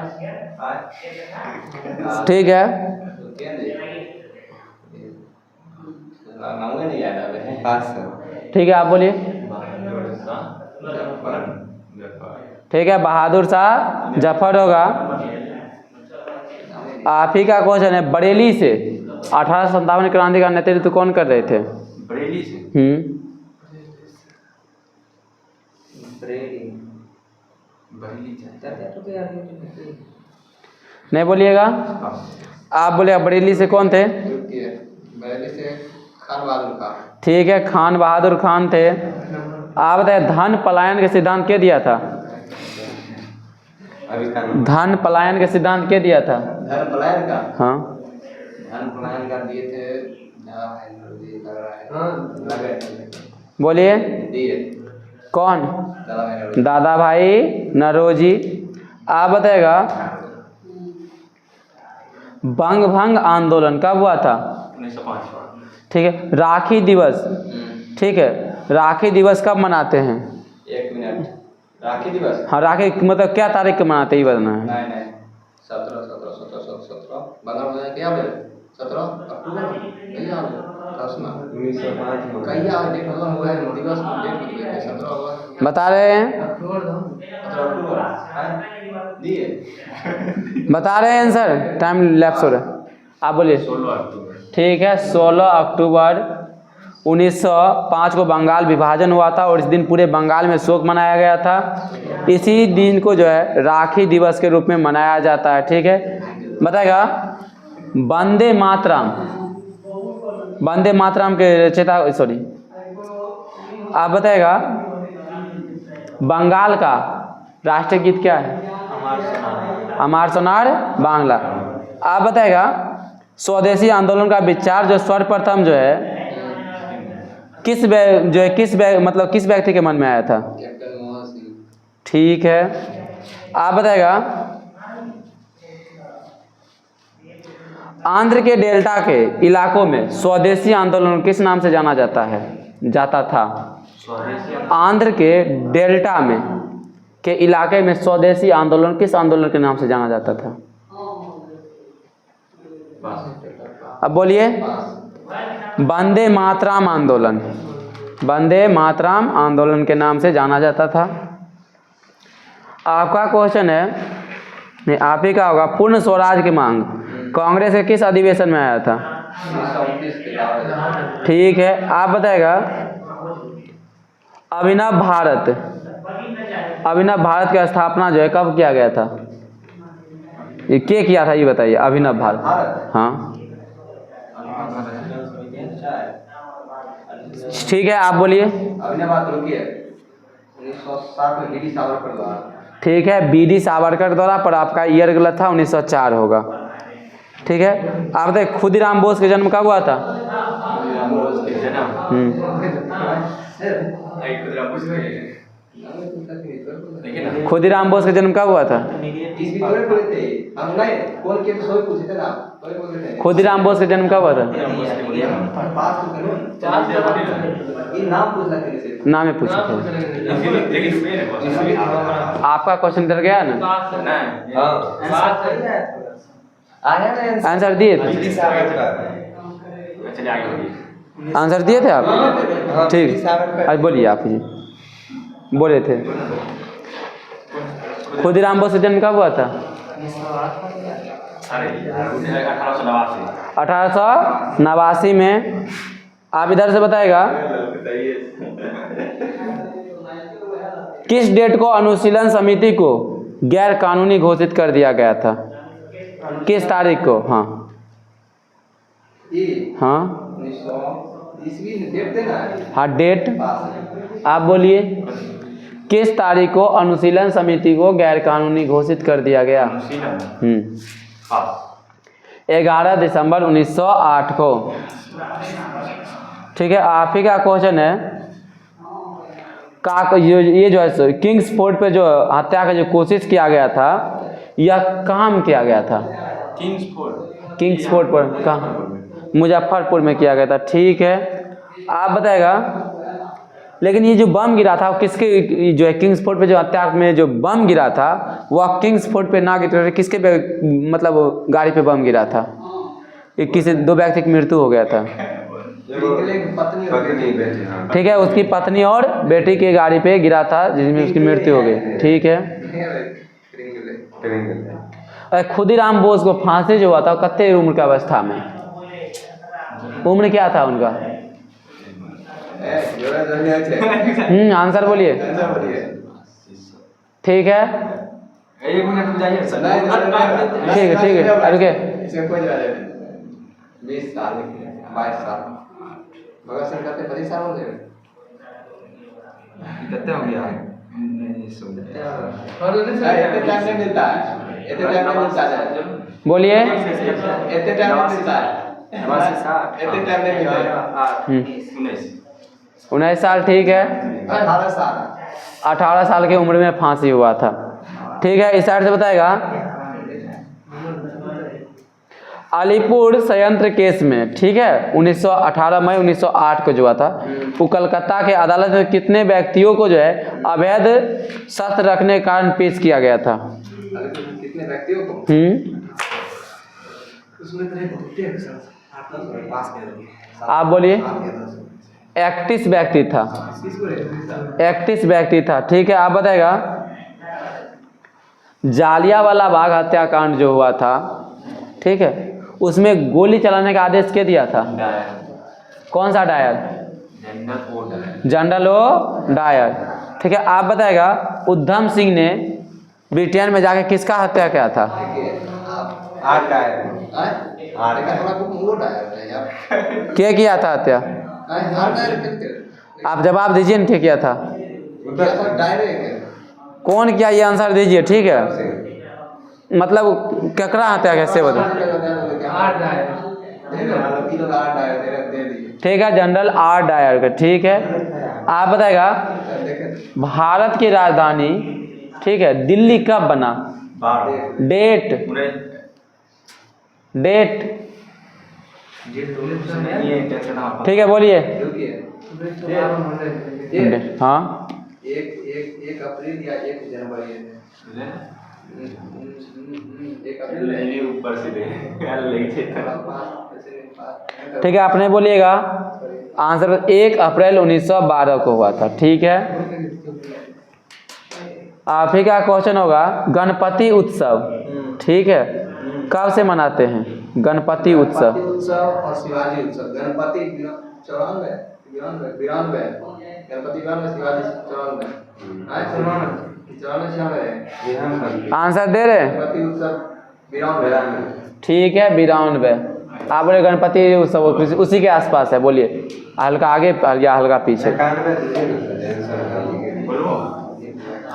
[SPEAKER 1] ठीक है,
[SPEAKER 4] नाम नहीं याद आ रहे हैं।
[SPEAKER 5] 5 सर।
[SPEAKER 1] ठीक है, आप बोलिए। ठीक है, बहादुर शाह जफर होगा। आप ही का क्वेश्चन है बरेली से 1857 क्रांति का नेतृत्व कौन कर रहे थे?
[SPEAKER 3] बरेली से। बरेली
[SPEAKER 1] नहीं बोलिएगा। आप बोले बरेली से कौन थे?
[SPEAKER 4] बरेली से खान बहादुर खान।
[SPEAKER 1] ठीक है, खान बहादुर खान थे। आप बताइए धन पलायन के सिद्धांत के दिया था?
[SPEAKER 5] अभी का
[SPEAKER 1] धन पलायन के सिद्धांत के दिया था?
[SPEAKER 4] धन पलायन का।
[SPEAKER 1] हाँ,
[SPEAKER 4] धन पलायन का दिए थे। लग रहा है।
[SPEAKER 1] बोलिए।
[SPEAKER 4] दिए
[SPEAKER 1] कौन?
[SPEAKER 4] दादा भाई
[SPEAKER 1] दादा भाई नरोजी। आप बताएगा बंग भंग आंदोलन कब हुआ था?
[SPEAKER 3] 1905।
[SPEAKER 1] ठीक है, राखी दिवस, ठीक है, राखी दिवस कब मनाते हैं?
[SPEAKER 4] 1 मिनट। राखी दिवस।
[SPEAKER 1] हाँ, राखी मतलब क्या तारीख को मनाते हैं ये बताना है।
[SPEAKER 4] नहीं 17 बंगाल में क्या बोले 17 अक्टूबर कहिया
[SPEAKER 5] 1905 में
[SPEAKER 4] कहिया डेट हुआ है दिवस में डेट लिखे थे 17 अगस्त
[SPEAKER 1] बता रहे हैं,
[SPEAKER 4] 17 अक्टूबर दिए।
[SPEAKER 1] बता रहे हैं आंसर, टाइम लैप्स हो रहा है। आप बोलिए।
[SPEAKER 3] 16 अक्टूबर।
[SPEAKER 1] ठीक है, 16 अक्टूबर 1905 को बंगाल विभाजन हुआ था और इस दिन पूरे बंगाल में शोक मनाया गया था। इसी दिन को जो है राखी दिवस के रूप में मनाया जाता है। ठीक है, बताएगा वंदे मातरम, वंदे मातरम के रचयिता, सॉरी आप बताएगा बंगाल का राष्ट्रीय गीत क्या है? अमर सोनार बांग्ला। आप बताएगा स्वदेशी आंदोलन का विचार जो सर्वप्रथम जो है किस व्यक्ति के मन में आया था?
[SPEAKER 4] कैप्टन मोहन सिंह।
[SPEAKER 1] ठीक है। आप बताएगा आंध्र के डेल्टा के इलाकों में स्वदेशी आंदोलन किस नाम से जाना जाता था? आंध्र के डेल्टा में के इलाके में स्वदेशी आंदोलन किस आंदोलन के नाम से जाना जाता था? अब बोलिए। वंदे मातरम आंदोलन, वंदे मातरम आंदोलन के नाम से जाना जाता था। आपका क्वेश्चन है, नहीं आप ही का होगा, पूर्ण स्वराज की मांग कांग्रेस के किस अधिवेशन में आया था?
[SPEAKER 4] 1929 के बाद।
[SPEAKER 1] ठीक है। आप बताएगा अभिनव भारत की स्थापना जो है कब किया गया था? ये क्या किया था ये बताइए। अभिनव भारत, हाँ ठीक है। आप बोलिए।
[SPEAKER 4] अभिनव भारत रुकिए 1907 में बीडी सावरकर द्वारा।
[SPEAKER 1] ठीक है, बीडी सावरकर द्वारा, पर आपका ईयर गलत था, 1904 होगा। ठीक है। आप बताइए खुदीराम बोस का जन्म कब हुआ था? खुदीराम बोस का जन्म कब हुआ था? खुदीराम बोस का जन्म कब हुआ था? नाम ही पूछे थे। आपका क्वेश्चन डर गया ना? आंसर दिए थे? आंसर दिए थे आप? ठीक। आज बोलिए, आप जी बोले थे। खुदीराम बोस का जन्म कब हुआ था? 1889 में। आप इधर से बताएगा किस डेट को अनुशीलन समिति को गैर कानूनी घोषित कर दिया गया था? किस तारीख को? हाँ हाँ हाँ डेट आप बोलिए। किस तारीख को अनुशीलन समिति को गैर कानूनी घोषित कर दिया गया? 11 दिसंबर 1908 को। ठीक है। आप ही का क्वेश्चन है ये जो है किंग्स फोर्ट पे जो हत्या का जो कोशिश किया गया था, यह कहाँ में किया गया था? किंग्स फोर्ट पर कहाँ? मुजफ्फरपुर में किया गया था। ठीक है। आप बताएगा लेकिन ये जो बम गिरा था किसके, जो है किंग्स फोर्ट पे जो हत्या में जो बम गिरा था वह किंग्स फोर्ट पे ना गिरा, किसके पे मतलब गाड़ी पे बम गिरा था? ये किसी 2 व्यक्ति की मृत्यु हो गया था। ठीक है, उसकी पत्नी और बेटी की गाड़ी पे गिरा था जिसमें उसकी मृत्यु हो गई। ठीक है। खुदीराम बोस को फांसी जो हुआ था कितने उम्र की अवस्था में? उम्र क्या था उनका? आंसर बोलिए। ठीक है ठीक है रुके।
[SPEAKER 4] 20 साल 22 साल भगत सिंह कहते 25 साल हो गए।
[SPEAKER 3] कितने हो गया?
[SPEAKER 4] इतने टाइम नहीं मिलता है, इतने टाइम नहीं मिलता है।
[SPEAKER 1] बोलिए।
[SPEAKER 4] इतने टाइम नहीं मिलता है, इतने टाइम नहीं मिलता है।
[SPEAKER 1] 19 साल। ठीक है।
[SPEAKER 4] 18 साल
[SPEAKER 1] 18 साल की उम्र में फांसी हुआ था। ठीक है। इस साइड से बताएगा अलीपुर संयंत्र केस में, ठीक है, 18 मई 1908 को जो हुआ था, वो कलकत्ता के अदालत में कितने व्यक्तियों को जो है अवैध शस्त्र रखने के कारण पेश किया गया था?
[SPEAKER 4] कितने व्यक्तियों को?
[SPEAKER 1] आप बोलिए। 31 व्यक्ति था। 31 व्यक्ति था। ठीक है। आप बताएगा जालियांवाला बाग हत्याकांड जो हुआ था, ठीक है, उसमें गोली चलाने का आदेश क्या दिया था? कौन सा डायर? General O Dyer. ठीक है। आप बताएगा उधम सिंह ने ब्रिटेन में जाके किसका हत्या किया था?
[SPEAKER 5] 8 टायर
[SPEAKER 1] क्या किया था हत्या? आप जवाब दीजिए ना, क्या किया था? कौन किया, ये आंसर दीजिए, ठीक है? मतलब ककरा हत्या कैसे बता? ठीक है, जनरल आर डायर का, ठीक है। आप बताएगा भारत की राजधानी, ठीक है, दिल्ली कब बना? डेट ठीक है, बोलिए। हाँ,
[SPEAKER 4] 1 अप्रैल या 1 जनवरी है। 1 अप्रैल
[SPEAKER 3] ऊपर से
[SPEAKER 1] ठीक है, आपने बोलिएगा आंसर 1 अप्रैल 1912 को हुआ था, ठीक है। आप ही का क्वेश्चन होगा गणपति उत्सव, ठीक है, कब से मनाते हैं गणपति उत्सव?
[SPEAKER 4] और शिवाजी उत्सव। गणपति 94, 92, गणपति 92, शिवाजी 94, 94।
[SPEAKER 1] आंसर दे रहे हैं?
[SPEAKER 4] गणपति उत्सव 92।
[SPEAKER 1] ठीक है, 92। आप बोले गणपति उत्सव उसी के आसपास है, बोलिए। हल्का आगे या हल्का पीछे?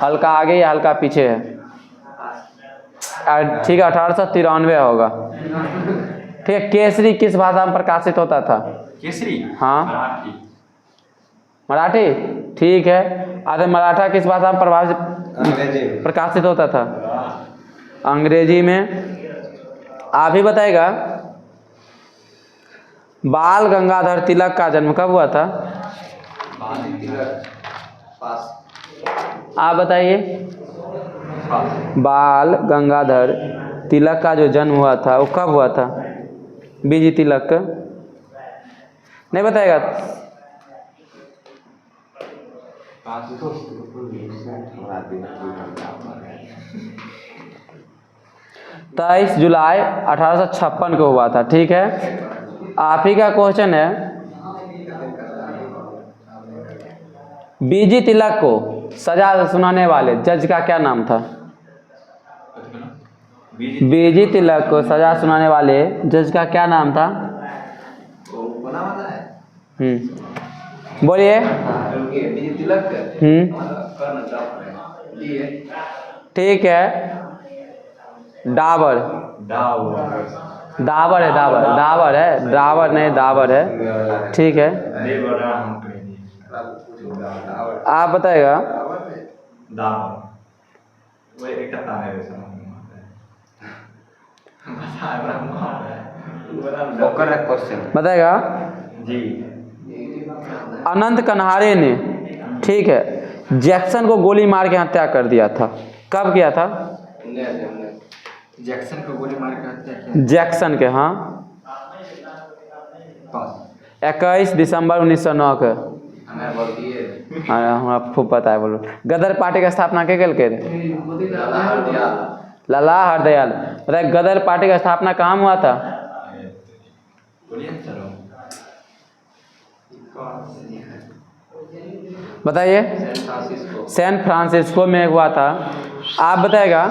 [SPEAKER 1] हल्का आगे या हल्का पीछे है? ठीक है, 1893 होगा। ठीक है, केसरी किस भाषा में प्रकाशित होता था?
[SPEAKER 3] केसरी,
[SPEAKER 1] हाँ,
[SPEAKER 3] मराठी।
[SPEAKER 1] मराठी, ठीक है। अरे मराठा किस भाषा में प्रकाशित होता था? अंग्रेजी में। आप ही बताएगा बाल गंगाधर तिलक का जन्म कब हुआ था? आप बताइए। बाल गंगाधर तिलक का जो जन्म हुआ था वो कब हुआ था? बीजी तिलक का नहीं बताएगा? 23 जुलाई 1856 को हुआ था, ठीक है। आप ही का क्वेश्चन है बीजी तिलक को सजा सुनाने वाले जज का क्या नाम था? बीजी तिलक को सजा सुनाने वाले जज का क्या नाम था? बोलिए। ठीक है, डाबर है, डाबर नहीं डाबर है, ठीक है। आप बताएगा बताएगा
[SPEAKER 3] जी।
[SPEAKER 1] अनंत कन्हारे ने, ठीक है, जैक्सन को गोली मार के हत्या कर दिया था, कब किया था?
[SPEAKER 4] जैक्सन को गोली मार के हत्या किया।
[SPEAKER 1] जैक्सन के, हाँ, 21 दिसंबर 1909 के। हमरा खूब पता है, बोलो। गदर पार्टी का स्थापना के कल के? लाला हरदयाल। बताइए गदर पार्टी का स्थापना कहाँ हुआ था? बताइए। सैन फ्रांसिस्को में हुआ था। आप बताएगा।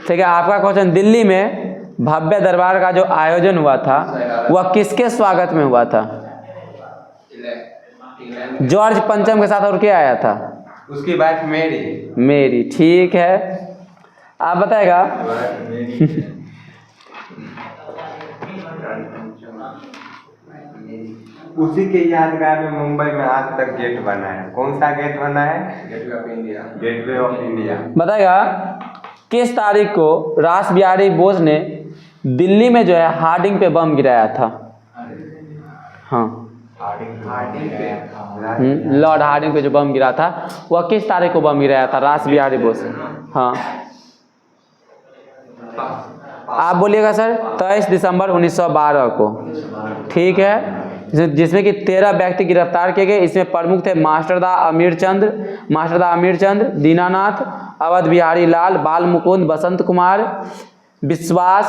[SPEAKER 1] ठीक है, आपका क्वेश्चन दिल्ली में भव्य दरबार का जो आयोजन हुआ था वह किसके स्वागत में हुआ था? जॉर्ज पंचम के साथ और क्या आया था?
[SPEAKER 5] उसकी वाइफ
[SPEAKER 1] मेरी, ठीक है। आप बताएगा
[SPEAKER 5] उसी के यादगार में मुंबई में आज तक गेट बना है। कौन सा गेट बना है? Gateway of India.
[SPEAKER 1] बताएगा किस तारीख को रास बिहारी बोस ने दिल्ली में जो है हार्डिंग पे बम गिराया था? हाँ, लॉर्ड हार्डिंग पे जो बम गिरा था वह किस तारीख को बम गिराया था रास बिहारी बोस? हाँ, आप बोलिएगा सर। 23 दिसंबर 1912 को, ठीक है। जिसमें कि 13 व्यक्ति गिरफ्तार किए गए। इसमें प्रमुख थे मास्टरदा अमीर चंद्र, दीनानाथ, अवध बिहारी लाल, बाल मुकुंद, बसंत कुमार, विश्वास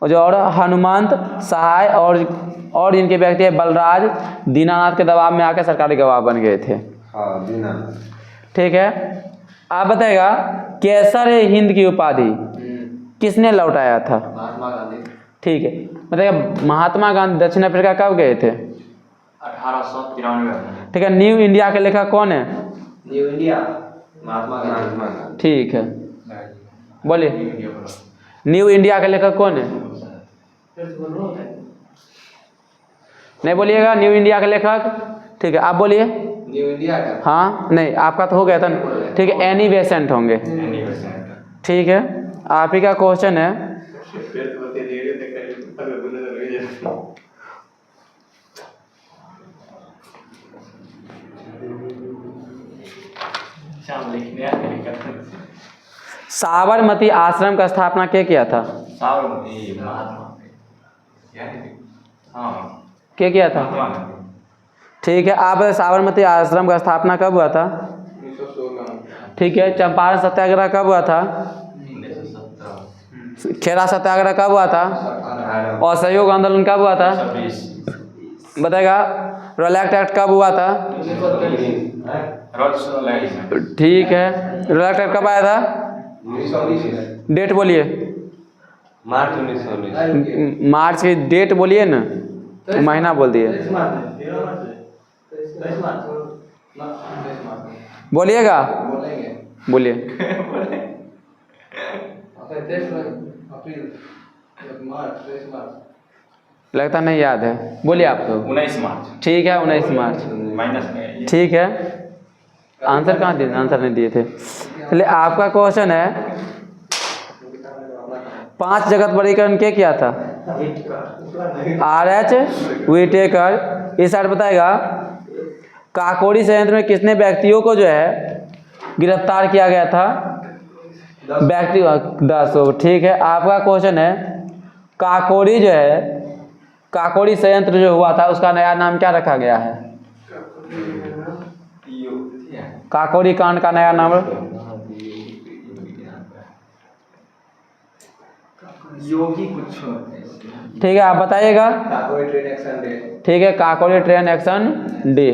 [SPEAKER 1] और हनुमंत सहाय और जिनके व्यक्ति है बलराज, दीनानाथ के दबाव में आकर सरकारी गवाह बन गए थे।
[SPEAKER 5] हाँ, दीनानाथ।
[SPEAKER 1] ठीक है। आप बताएगा केसर हिंद की उपाधि किसने लौटाया था?
[SPEAKER 4] महात्मा गांधी।
[SPEAKER 1] ठीक है, बताइएगा महात्मा गांधी दक्षिण अफ्रीका कब गए थे?
[SPEAKER 3] 1893
[SPEAKER 1] ठीक है, न्यू इंडिया के लेखक कौन है?
[SPEAKER 4] New India Mahatma Gandhi.
[SPEAKER 1] ठीक है, बोलिए न्यू इंडिया के लेखक कौन है? नहीं बोलिएगा न्यू इंडिया के लेखक। ठीक है, आप बोलिए।
[SPEAKER 4] न्यू इंडिया का
[SPEAKER 1] हाँ नहीं, आपका तो हो गया था ना। ठीक है, एनी बेसेंट होंगे। ठीक है, आप ही का क्वेश्चन है। साबरमती आश्रम का स्थापना क्या किया था?
[SPEAKER 3] साबरमती महात्मा हाँ
[SPEAKER 1] क्या किया था? ठीक है, आप साबरमती आश्रम का स्थापना कब हुआ था?
[SPEAKER 4] 1916।
[SPEAKER 1] ठीक है, चंपारण सत्याग्रह कब हुआ था?
[SPEAKER 3] 1917
[SPEAKER 1] खेड़ा सत्याग्रह कब हुआ था? असहयोग आंदोलन कब हुआ था?
[SPEAKER 3] 26
[SPEAKER 1] बताएगा रोलैक्ट एक्ट कब हुआ था? ठीक है, रोलैक्ट एक्ट कब आया था?
[SPEAKER 4] 1919।
[SPEAKER 1] डेट बोलिए,
[SPEAKER 5] मार्च 1919।
[SPEAKER 1] मार्च की डेट बोलिए ना, महीना बोल दिए। बोलिएगा,
[SPEAKER 4] बोलेंगे
[SPEAKER 1] बोलिए। लगता नहीं याद है, बोलिए आप तो।
[SPEAKER 3] 19 मार्च
[SPEAKER 1] ठीक है, 19 मार्च।
[SPEAKER 3] माइनस में
[SPEAKER 1] ठीक है, आंसर कहाँ दिए? आंसर नहीं दिए थे। चलिए आपका क्वेश्चन है 5 जगत वर्गीकरण क्या किया था? RH Whittaker. इस साइड बताएगा काकोरी संयंत्र में कितने व्यक्तियों को जो है गिरफ्तार किया गया था? व्यक्ति 10। ठीक है, आपका क्वेश्चन है काकोरी जो है, काकोरी संयंत्र जो हुआ था उसका नया नाम क्या रखा गया है? काकोरी कांड का नया नाम
[SPEAKER 3] योगी कुछ
[SPEAKER 1] ठीक है, आप बताइएगा।
[SPEAKER 4] Kakori train action day.
[SPEAKER 1] ठीक है, काकोरी ट्रेन एक्शन डे।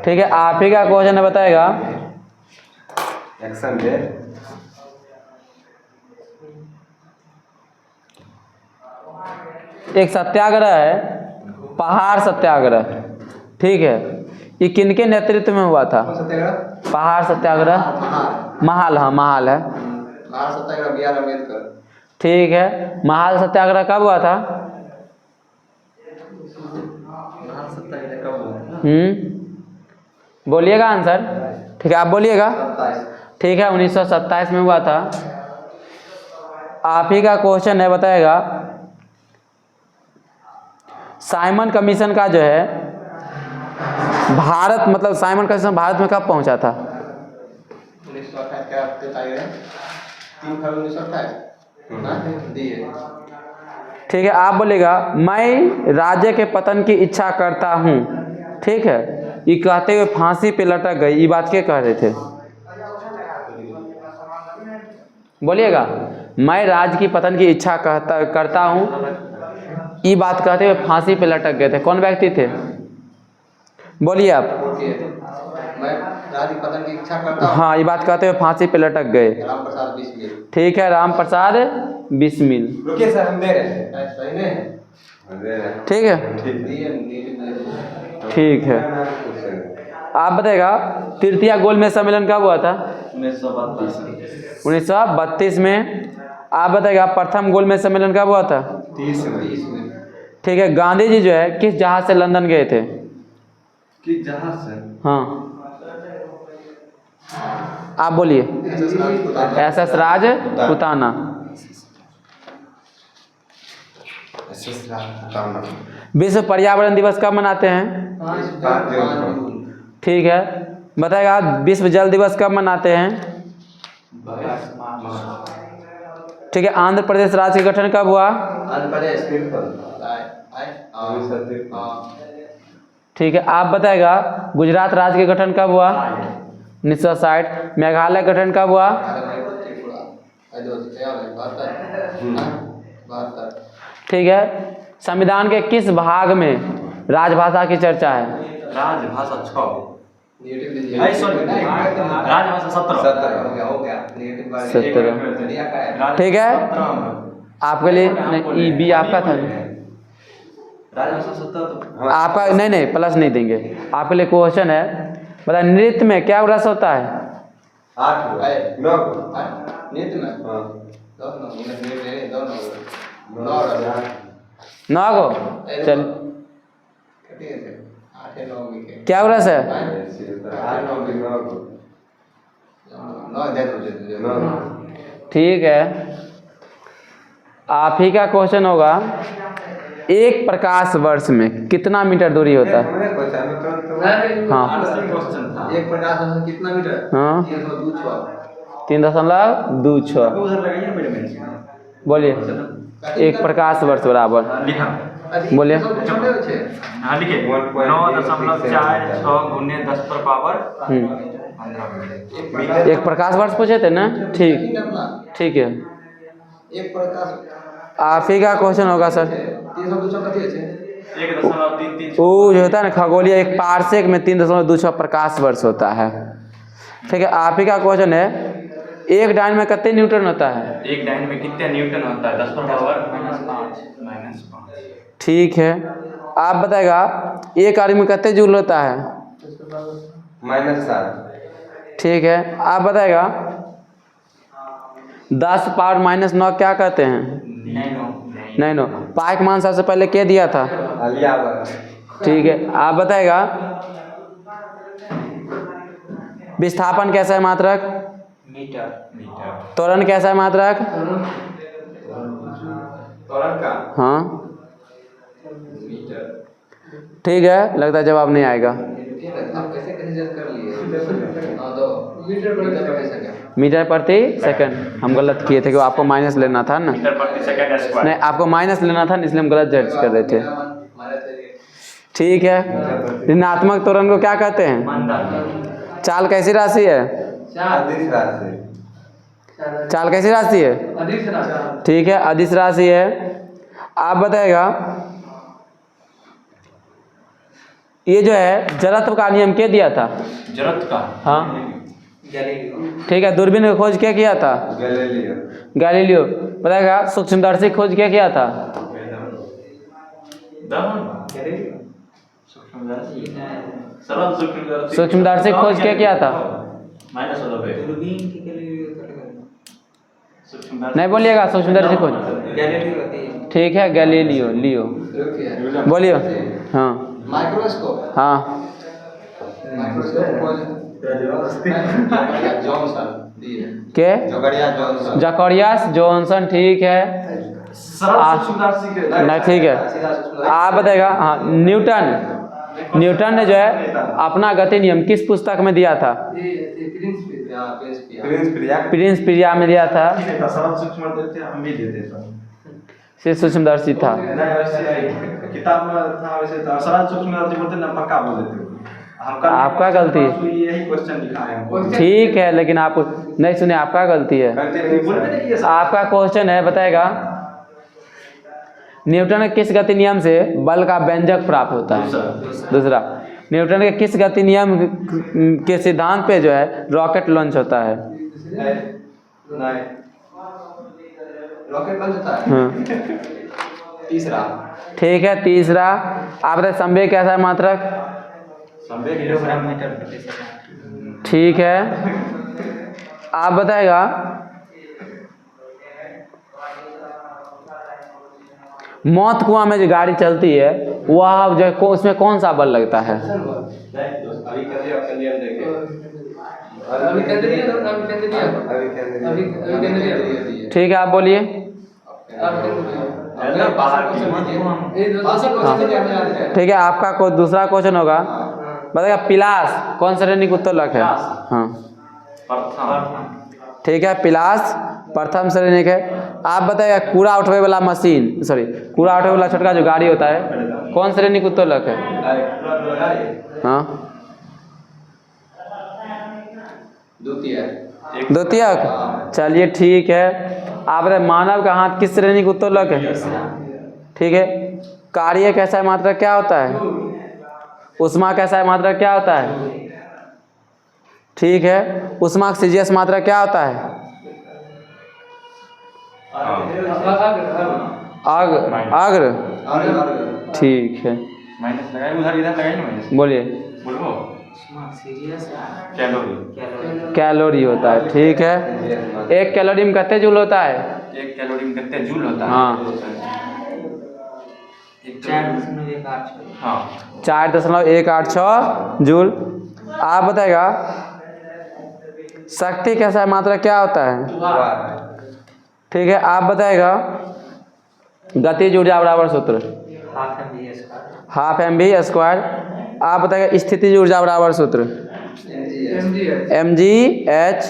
[SPEAKER 1] ठीक है, आप ही का क्वेश्चन है, बताएगा
[SPEAKER 5] एक्शन डे।
[SPEAKER 1] एक सत्याग्रह है पहाड़ सत्याग्रह। ठीक है, ये किनके नेतृत्व में हुआ था?
[SPEAKER 4] सत्याग्रह
[SPEAKER 1] पहाड़ सत्याग्रह महाल, हाँ महाल है।
[SPEAKER 4] महाराष्ट्र सत्याग्रह बी आर अम्बेडकर।
[SPEAKER 1] ठीक है, महाल सत्याग्रह कब हुआ था? बोलिएगा आंसर। ठीक है, आप बोलिएगा।
[SPEAKER 4] 27।
[SPEAKER 1] ठीक है, 1927 में हुआ था। आप ही का क्वेश्चन है, बताएगा साइमन कमीशन का जो है भारत, मतलब साइमन कमीशन भारत में कब पहुंचा था?
[SPEAKER 4] 1928 क्या बताइए? 3 फरवरी 1928 दिए।
[SPEAKER 1] ठीक है, आप बोलेगा मैं राज्य के पतन की इच्छा करता हूँ। ठीक है, ये कहते हुए फांसी पे लटक गई, ये बात क्या कह रहे थे? बोलिएगा मैं राज्य की पतन की इच्छा करता हूँ, ये बात कहते हुए फांसी पे लटक गए थे। कौन व्यक्ति थे? बोलिए आप।
[SPEAKER 4] मैं राज्य पतन की इच्छा करता हूँ।
[SPEAKER 1] हाँ, ये बात कहते हुए फांसी पे लटक गए।
[SPEAKER 4] राम प्रसाद बिस्मिल।
[SPEAKER 1] ठीक है, राम प्रसाद बिस्मिल।
[SPEAKER 5] रुकिए सर, हम दे रहे हैं।
[SPEAKER 4] सही नहीं है?
[SPEAKER 5] दे रहे हैं।
[SPEAKER 1] ठीक है,
[SPEAKER 4] दिए।
[SPEAKER 1] ठीक है, आप बताएगा तृतीय गोलमेज सम्मेलन कब हुआ था? 1932 में। आप बताएगा प्रथम गोलमेज सम्मेलन कब हुआ था?
[SPEAKER 5] 30 में।
[SPEAKER 1] ठीक है, गांधी जी जो है किस जहाज से लंदन गए थे?
[SPEAKER 5] किस जहाज से?
[SPEAKER 1] हाँ, आप बोलिए। SS राजपुताना। विश्व पर्यावरण दिवस कब मनाते हैं?
[SPEAKER 5] 5 जून।
[SPEAKER 1] ठीक है, बताएगा विश्व जल दिवस कब मनाते हैं? ठीक है, आंध्र प्रदेश राज्य का गठन कब हुआ?
[SPEAKER 4] आंध्र प्रदेश।
[SPEAKER 1] ठीक है, आप बताएगा गुजरात राज्य के गठन कब हुआ? 1960। मेघालय गठन कब हुआ? ठीक है, संविधान के किस भाग में राजभाषा की चर्चा है?
[SPEAKER 3] राजभाषा 6।
[SPEAKER 4] नेगेटिव लीजिए।
[SPEAKER 3] राजभाषा 17
[SPEAKER 4] हो गया नेगेटिव बार
[SPEAKER 1] 17
[SPEAKER 4] दिया का है।
[SPEAKER 1] ठीक है आपके लिए नहीं, बी आपका था
[SPEAKER 3] राजभाषा 17 तो
[SPEAKER 1] आपका नहीं प्लस नहीं देंगे। आपके लिए क्वेश्चन है बता नृत्य में क्या रस होता है?
[SPEAKER 5] 8 9
[SPEAKER 4] नेत में
[SPEAKER 5] हाँ
[SPEAKER 4] 10 9 नेट 2
[SPEAKER 1] 9 गो चल
[SPEAKER 4] कितने थे 8 9 के
[SPEAKER 1] क्या रस है?
[SPEAKER 5] 8 9
[SPEAKER 4] 9 दे दो
[SPEAKER 5] 9
[SPEAKER 1] ठीक है आप ही का क्वेश्चन होगा एक प्रकाश वर्ष में कितना मीटर दूरी होता है?
[SPEAKER 5] हमने पूछा मैं तुरंत
[SPEAKER 1] हाँ
[SPEAKER 3] क्वेश्चन था।
[SPEAKER 4] एक प्रकाश वर्ष कितना मीटर?
[SPEAKER 1] हाँ
[SPEAKER 4] 326
[SPEAKER 1] 3.26
[SPEAKER 3] उधर लगाइए ना मेरे में
[SPEAKER 1] बोलिए एक प्रकाश वर्ष बराबर
[SPEAKER 3] लिखा
[SPEAKER 1] बोलिए।
[SPEAKER 4] छोटे छे
[SPEAKER 3] हाँ लिखिए 9.46 गुने 10 पर पावर 15
[SPEAKER 1] एक प्रकाश वर्ष पूछे थे ना? ठीक ठीक है
[SPEAKER 4] एक प्रकाश
[SPEAKER 1] आप ही का क्वेश्चन होगा सर
[SPEAKER 4] 326 कथी छे?
[SPEAKER 3] 1.33
[SPEAKER 1] वो जो होता है ना खगोलीय एक पार्सेक में 3.26 प्रकाश वर्ष होता है। ठीक है आप ही का क्वेश्चन है एक डाइन में कितने न्यूटन होता है?
[SPEAKER 3] एक डाइन में कितने न्यूटन होता है? 10 पर पावर -5
[SPEAKER 1] ठीक है आप बताएगा एक आदमी में कितने जूल होता है?
[SPEAKER 5] -7
[SPEAKER 1] ठीक है आप बताएगा 10 पावर -9 क्या कहते हैं? नहीं नो पाई का मान सबसे पहले क्या दिया था?
[SPEAKER 5] अलिया
[SPEAKER 1] ठीक है आप बताएगा विस्थापन कैसा है मात्रक?
[SPEAKER 2] मीटर
[SPEAKER 1] त्वरण कैसा है मात्रक?
[SPEAKER 4] त्वरण का
[SPEAKER 1] हाँ
[SPEAKER 4] मीटर
[SPEAKER 1] ठीक है लगता है जवाब नहीं आएगा।
[SPEAKER 4] आप कैसे कैसे जज कर लिए? हां दो मीटर प्रति सेकंड
[SPEAKER 1] मीटर प्रति सेकंड हम गलत किए थे कि आपको माइनस लेना था ना।
[SPEAKER 3] मीटर प्रति सेकंड स्क्वायर।
[SPEAKER 1] नहीं आपको माइनस लेना था इसलिए हम गलत जज कर रहे थे। ठीक है ऋणात्मक त्वरण को क्या कहते हैं?
[SPEAKER 3] मंदा
[SPEAKER 1] चाल कैसी राशि है?
[SPEAKER 5] अदिश राशि
[SPEAKER 1] चाल कैसी राशि है?
[SPEAKER 4] अधिक से ना
[SPEAKER 1] ठीक है अदिश राशि है। आप बताएगा ये जो है जड़त्व का नियम क्या दिया था?
[SPEAKER 3] जरूरत का
[SPEAKER 1] हाँ
[SPEAKER 2] गैलीलियो
[SPEAKER 1] ठीक है दूरबीन का खोज क्या किया था?
[SPEAKER 5] Galileo
[SPEAKER 1] Galileo. बताएगा सूक्ष्मदर्शी खोज क्या किया था?
[SPEAKER 3] सरल सूक्ष्मदर्शी
[SPEAKER 1] सूक्ष्मदर्शी खोज क्या किया था?
[SPEAKER 3] माइनस होता है
[SPEAKER 2] दूरबीन की गैलीलियो तो लगा
[SPEAKER 3] सूक्ष्मदर्शी
[SPEAKER 1] नहीं बोलिएगा सूक्ष्मदर्शी खोज।
[SPEAKER 2] गैलीलियो होती है
[SPEAKER 1] ठीक है गैलीलियो लियो बोलियो। हाँ
[SPEAKER 4] माइक्रोस्कोप
[SPEAKER 1] हाँ
[SPEAKER 4] माइक्रोस्कोप खोज जॉनसन दिए
[SPEAKER 1] के
[SPEAKER 5] जोगड़िया जॉनसन
[SPEAKER 1] जकरियास जॉनसन। ठीक है
[SPEAKER 3] सरल सूक्ष्मदर्शी के
[SPEAKER 1] नहीं ठीक है आप बताएगा। हाँ न्यूटन ने जो है अपना गति नियम किस पुस्तक में दिया था?
[SPEAKER 5] प्रिंस प्रिया
[SPEAKER 1] प्रिंस प्रिया में दिया था।
[SPEAKER 3] सरल सूक्ष्मदर्शी हम भी देते थे
[SPEAKER 1] से सूक्ष्मदर्शी था।
[SPEAKER 3] किताब में था वैसे तो सरल सूक्ष्मदर्शी बोलते ना पक्का बोल देते
[SPEAKER 1] आपका गलती है।
[SPEAKER 3] यही क्वेश्चन लिखा है हमको।
[SPEAKER 1] ठीक है लेकिन आप नहीं सुने आपका गलती है। आपका क्वेश्चन है बताएगा न्यूटन के किस गति नियम से बल का व्यंजक प्राप्त होता है? दूसरा न्यूटन के किस गति नियम के सिद्धांत पे जो है रॉकेट लॉन्च होता है?
[SPEAKER 4] रॉकेट लॉन्च होता है।
[SPEAKER 1] हाँ
[SPEAKER 4] तीसरा
[SPEAKER 1] ठीक है तीसरा आप बताए संवेग कैसा है मात्रक?
[SPEAKER 2] किलोग्राम मीटर प्रति सेकंड
[SPEAKER 1] ठीक है आप बताएगा मौत कुआं में जो गाड़ी चलती है वह जो उसमें कौन सा बल लगता है?
[SPEAKER 4] अभी कर लिया देखे
[SPEAKER 5] अभी
[SPEAKER 4] कर दिया
[SPEAKER 1] ठीक है आप बोलिए। ठीक है आपका कोई दूसरा क्वेश्चन होगा बताएगा पिलास कौन श्रेणी का उत्तोलक है? हाँ ठीक है पिलास प्रथम श्रेणी के। आप बताइए कूड़ा उठवे वाला मशीन कूड़ा उठवे वाला छोटका जो गाड़ी होता है कौन श्रेणी का उत्तोलक है? हाँ द्वितीयक। चलिए ठीक है आप बताइए मानव का हाथ किस श्रेणी का उत्तोलक है? ठीक है कार्य कैसा है मात्रा क्या होता है? उष्मा कैसा है मात्रा क्या होता है? ठीक है। ऊष्मा की CGS मात्रा क्या होता है? आग्र। ठीक है,
[SPEAKER 3] माइनस लगाए उधर, इधर लगाए ना माइनस।
[SPEAKER 1] बोलिए।
[SPEAKER 3] बोलो
[SPEAKER 2] सीरियस
[SPEAKER 3] कैलोरी।
[SPEAKER 2] कैलोरी
[SPEAKER 1] कैलोरी होता है, ठीक है। एक कैलोरी में कितने जूल होता है?
[SPEAKER 3] एक कैलोरी में कितने जूल होता है?
[SPEAKER 1] हाँ।
[SPEAKER 2] 4.186
[SPEAKER 3] हाँ
[SPEAKER 1] 4.186 जूल। आप बताएगा शक्ति कैसा मात्रा क्या होता है? ठीक है। आप बताएगा गतिज ऊर्जा बराबर सूत्र?
[SPEAKER 2] Half
[SPEAKER 1] half mv²। आप बताएगा स्थितिज ऊर्जा बराबर सूत्र? mgh।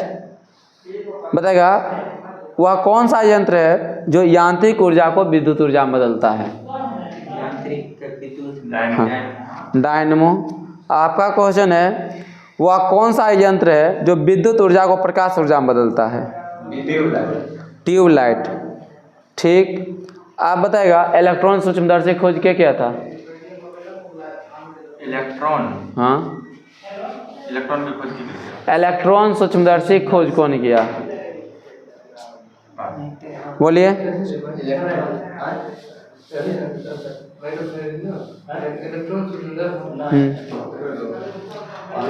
[SPEAKER 1] बताएगा वह कौन सा यंत्र है जो यांत्रिक ऊर्जा को विद्युत ऊर्जा में बदलता है?
[SPEAKER 2] यांत्रिक विद्युत
[SPEAKER 3] डायनामो।
[SPEAKER 1] डायनमो। आपका क्वेश्चन है वह कौन सा यंत्र है जो विद्युत ऊर्जा को प्रकाश ऊर्जा में बदलता है? ट्यूबलाइट। ठीक। आप बताएगा इलेक्ट्रॉन सूक्ष्मदर्शी खोज के क्या था?
[SPEAKER 3] इलेक्ट्रॉन।
[SPEAKER 1] हाँ,
[SPEAKER 3] इलेक्ट्रॉन की खोज की।
[SPEAKER 1] इलेक्ट्रॉन सूक्ष्मदर्शी खोज कौन किया? बोलिए।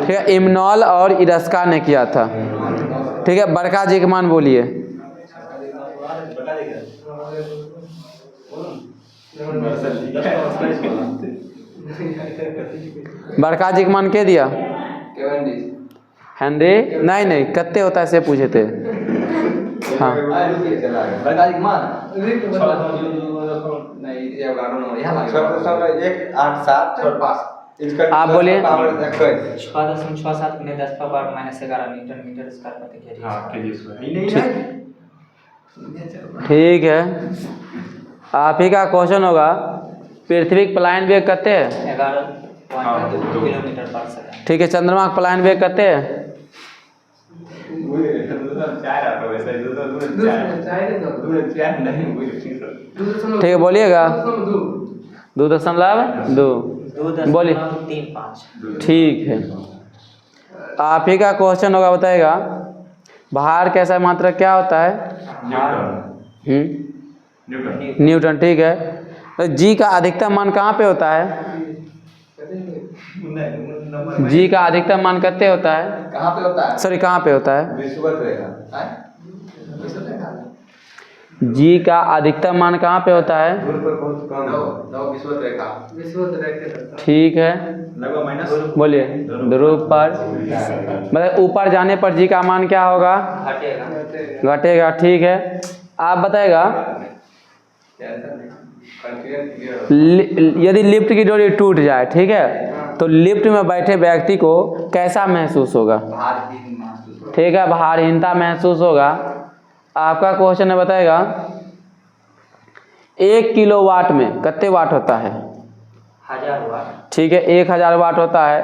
[SPEAKER 1] ठीक है, इमनॉल और इरस्का ने किया था। ठीक है। बरका जी के मान बोलिए। बरका जी के मान के दिया? हेनरी नहीं कत्ते होता है से पूछे थे। हाँ आप बोलिए।
[SPEAKER 2] 6.67 गुने 10 का पावर -11 न्यूटन मीटर स्क्वायर प्रति केजी।
[SPEAKER 3] हाँ केजी स्क्वायर।
[SPEAKER 1] ठीक है। आप ही का क्वेश्चन होगा पृथ्वी का पलायन वेग कितने है?
[SPEAKER 2] 11.2 किलोमीटर पर सेकंड।
[SPEAKER 1] ठीक है। चंद्रमा का पलायन वेग कितने है? ठीक है, बोलिएगा। 2.2 बोलिए।
[SPEAKER 2] 2.35।
[SPEAKER 1] ठीक है। आप ही का क्वेश्चन होगा बताएगा भार कैसा मात्रा क्या होता है?
[SPEAKER 3] न्यूटन।
[SPEAKER 1] न्यूटन। ठीक है। तो जी का अधिकतम मान कहाँ पे होता है? जी का अधिकतम मान कितने होता है?
[SPEAKER 5] कहाँ पे होता है?
[SPEAKER 1] सॉरी कहाँ पे होता है?
[SPEAKER 5] विषुवत रेखा।
[SPEAKER 1] जी का अधिकतम मान कहाँ पे होता है?
[SPEAKER 5] दूर पर बहुत कम। विषुवत रेखा।
[SPEAKER 1] ठीक है,
[SPEAKER 3] लगभग माइनस।
[SPEAKER 1] बोलिए। ध्रुव पर मतलब ऊपर जाने पर जी का मान क्या होगा?
[SPEAKER 2] घटेगा।
[SPEAKER 1] घटेगा। ठीक है। आप बताएगा यदि लिफ्ट की डोरी टूट जाए, ठीक है, तो लिफ्ट में बैठे व्यक्ति को कैसा महसूस होगा? ठीक है, भारहीनता महसूस होगा। आपका क्वेश्चन है बताएगा 1 किलोवाट में कितने वाट होता है?
[SPEAKER 2] 1000 वाट।
[SPEAKER 1] ठीक है, 1000 वाट होता है।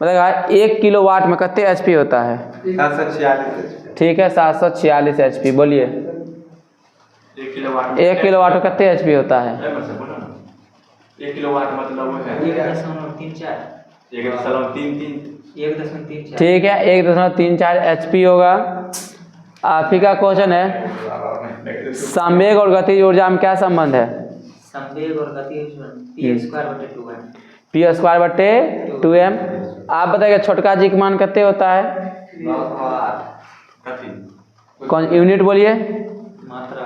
[SPEAKER 1] बताएगा 1 किलोवाट में कितने HP होता है?
[SPEAKER 5] 746।
[SPEAKER 1] ठीक है, 746 HP। बोलिए।
[SPEAKER 3] 1 किलोवाट।
[SPEAKER 1] 1 किलोवाट में कितने HP होता है?
[SPEAKER 3] 1 किलोवाट मतलब वो है
[SPEAKER 2] 1.34।
[SPEAKER 3] 1.33।
[SPEAKER 2] 1.34।
[SPEAKER 1] ठीक है, 1.34 HP होगा। आप ही का क्वेश्चन है संवेग और गतिज ऊर्जा में क्या संबंध है?
[SPEAKER 2] संवेग और गति P²/2m।
[SPEAKER 1] P²/2m। आप बताइए छोटका जी का मान कितने होता है?
[SPEAKER 3] कथी?
[SPEAKER 1] कौन यूनिट बोलिए?
[SPEAKER 2] मात्रा।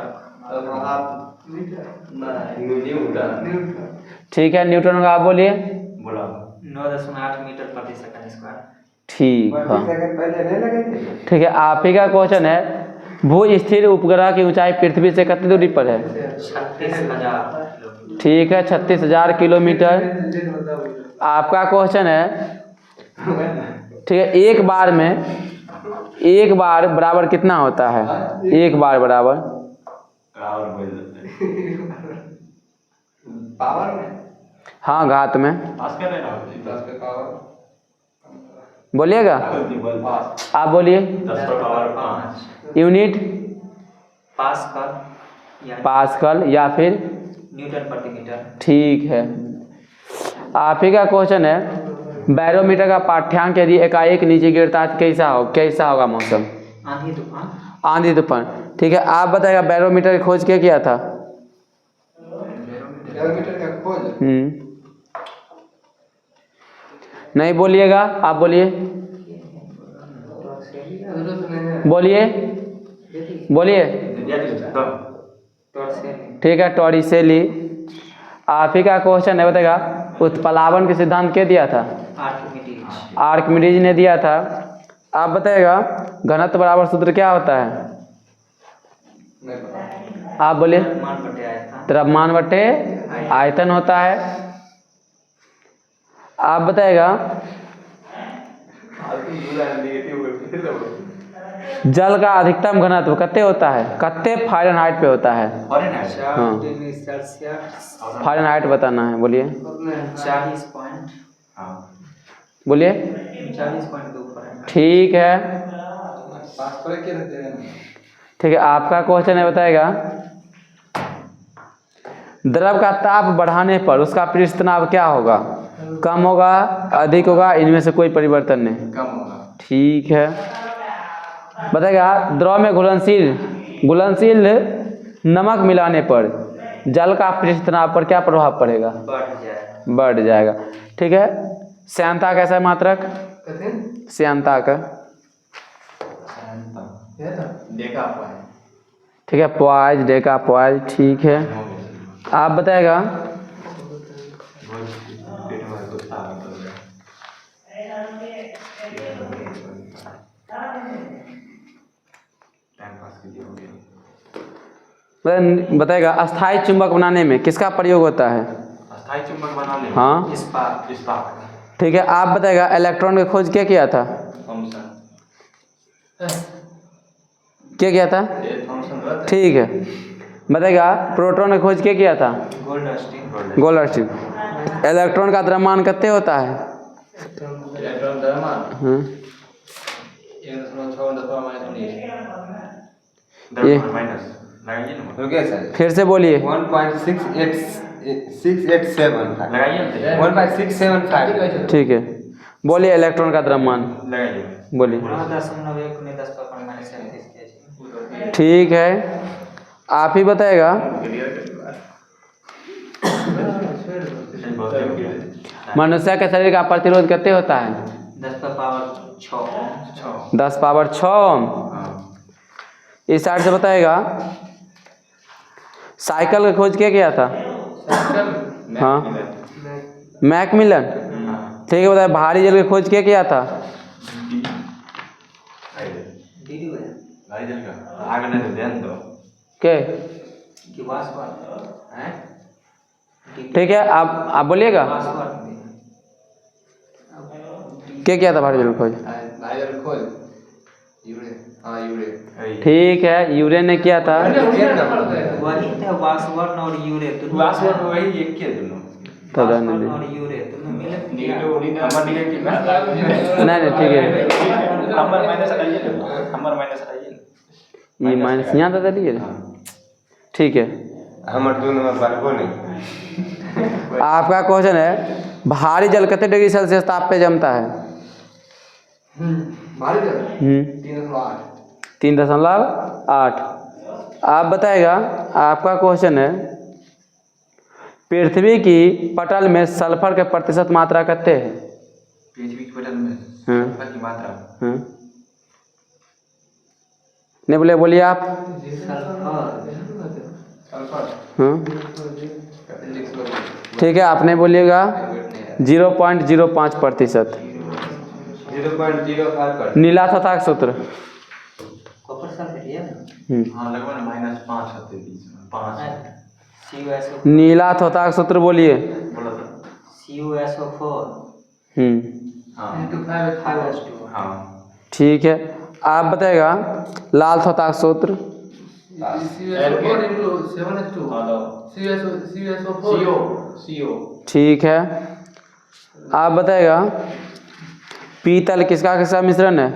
[SPEAKER 1] ठीक है, न्यूटन का आप बोलिए।
[SPEAKER 3] बोला
[SPEAKER 2] 9.8 मीटर प्रति सेकंड स्क्वायर।
[SPEAKER 1] ठीक है।
[SPEAKER 5] पहले नहीं लगे थे।
[SPEAKER 1] ठीक है। आप ही का क्वेश्चन है भू स्थिर उपग्रह की ऊंचाई पृथ्वी से कितनी दूरी पर है?
[SPEAKER 2] 36,000।
[SPEAKER 1] ठीक है, 36,000 किलोमीटर। आपका क्वेश्चन है ठीक है एक बार बराबर कितना होता है? एक बार बराबर
[SPEAKER 3] रावण बोल देते हैं।
[SPEAKER 5] पावर में
[SPEAKER 1] हाँ घात में।
[SPEAKER 3] पास कर रहे ना
[SPEAKER 5] 10 पे पावर।
[SPEAKER 1] बोलिएगा।
[SPEAKER 3] पास
[SPEAKER 1] आप बोलिए।
[SPEAKER 3] 10 पर पावर 5।
[SPEAKER 1] यूनिट
[SPEAKER 2] पास्कल या
[SPEAKER 1] पास्कल या फिर
[SPEAKER 2] न्यूटन प्रति मीटर।
[SPEAKER 1] ठीक है। आप ही का क्वेश्चन है बैरोमीटर का पाठ्यांक यदि एकाएक नीचे गिरता है तो कैसा होगा मौसम?
[SPEAKER 2] आंधी तूफान।
[SPEAKER 1] आंधी तूफान। ठीक है, आप बताइएगा बैरोमीटर की खोज क्या किया था?
[SPEAKER 4] बैरोमीटर का खोज
[SPEAKER 1] नहीं बोलिएगा, आप बोलिए बोलिए। ठीक है, टॉरिसेली। आप ही का क्वेश्चन है, बताएगा उत्प्लावन के सिद्धांत क्या दिया था? आर्किमिडीज ने दिया था। आप बताइएगा घनत्व बराबर सूत्र क्या होता है? आप बोलिए। द्रव्यमान बटे आयतन होता है। आप बताइएगा जल का अधिकतम घनत्व कितने होता है? कितने फ़ारेनहाइट पे होता है? हाँ, फ़ारेनहाइट बताना है। बोलिए
[SPEAKER 2] 40.2
[SPEAKER 1] बोलिए।
[SPEAKER 2] 40.2।
[SPEAKER 1] ठीक है, ठीक है, आपका क्वेश्चन है, बताएगा द्रव का ताप बढ़ाने पर उसका पृष्ठ तनाव क्या होगा? कम होगा, अधिक होगा, इनमें से कोई परिवर्तन नहीं?
[SPEAKER 4] कम होगा।
[SPEAKER 1] ठीक है, बताएगा द्रव में घुलनशील नमक मिलाने पर जल का पृष्ठ तनाव पर क्या प्रभाव पड़ेगा? बढ़ जाएगा। ठीक है, श्यानता कैसा है मात्रक? श्यानता का ठीक है, पॉइज, डेका पॉइज। ठीक है, आप बताएगा बताएगा अस्थायी चुंबक बनाने में किसका प्रयोग होता है?
[SPEAKER 3] अस्थायी चुंबक बनाने में
[SPEAKER 1] हाँ,
[SPEAKER 3] इस्पात।
[SPEAKER 1] ठीक है, आप बताएगा इलेक्ट्रॉन की खोज क्या किया था? क्या किया था? ठीक है, बताएगा प्रोटॉन की खोज क्या किया था? गोल्डस्टीन। इलेक्ट्रॉन का द्रव्यमान कितने होता है?
[SPEAKER 4] इलेक्ट्रॉन द्रव्यमान
[SPEAKER 1] ये
[SPEAKER 5] रुकिए सर,
[SPEAKER 1] फिर से बोलिए।
[SPEAKER 5] 1.687 1.675।
[SPEAKER 1] ठीक है, बोलिए इलेक्ट्रॉन का द्रव्यमान बोलिए।
[SPEAKER 2] 9.1
[SPEAKER 1] ठीक है, आप ही बताएगा मनुष्य के शरीर का प्रतिरोध कितने होता है? 10 पावर 6। इस साइड से बताएगा साइकिल की खोज क्या किया था? हाँ, मैकमिलन। ठीक है, बताए भारी जल की खोज क्या किया था? के ठीक है, आप बोलिएगा क्या किया था भारी जल की खोज? ठीक है, यूरे ने किया था।
[SPEAKER 2] वही थे वासवर्न और यूरे
[SPEAKER 3] वही एक के दोनों
[SPEAKER 1] तो रहने दे।
[SPEAKER 2] और यूरे दोनों मिले
[SPEAKER 1] नहीं, ठीक है, ये माइनस यहाँ दे दिए। ठीक है,
[SPEAKER 5] हमारे दोनों में बरबो नहीं।
[SPEAKER 1] आपका क्वेश्चन है भारी जल कितने डिग्री सेल्सियस ताप पे जमता है?
[SPEAKER 4] भारी जल
[SPEAKER 1] 3.8। आप बताएगा आपका क्वेश्चन है पृथ्वी की पटल में सल्फर के प्रतिशत मात्रा कितने है?
[SPEAKER 3] पृथ्वी के पटल में
[SPEAKER 1] हाँ।
[SPEAKER 3] सल्फर की मात्रा
[SPEAKER 1] हाँ, नहीं बोले, बोलिए आप। हाँ, ठीक है, आपने बोलिएगा 0.05%।
[SPEAKER 5] 0.05%।
[SPEAKER 1] नीला सतह सूत्र।
[SPEAKER 2] कॉपर सल्फेट है ना
[SPEAKER 3] हाँ लगभग -5 होते बीच में 5
[SPEAKER 2] CuSO
[SPEAKER 1] नीला सतह सूत्र बोलिए।
[SPEAKER 3] बोला था।
[SPEAKER 2] CuSO4
[SPEAKER 3] हाँ
[SPEAKER 2] 5s2
[SPEAKER 3] हाँ
[SPEAKER 1] ठीक है, आप बताएगा लाल सतह सूत्र। ठीक है, आप बताएगा पीतल किसका किसका मिश्रण है?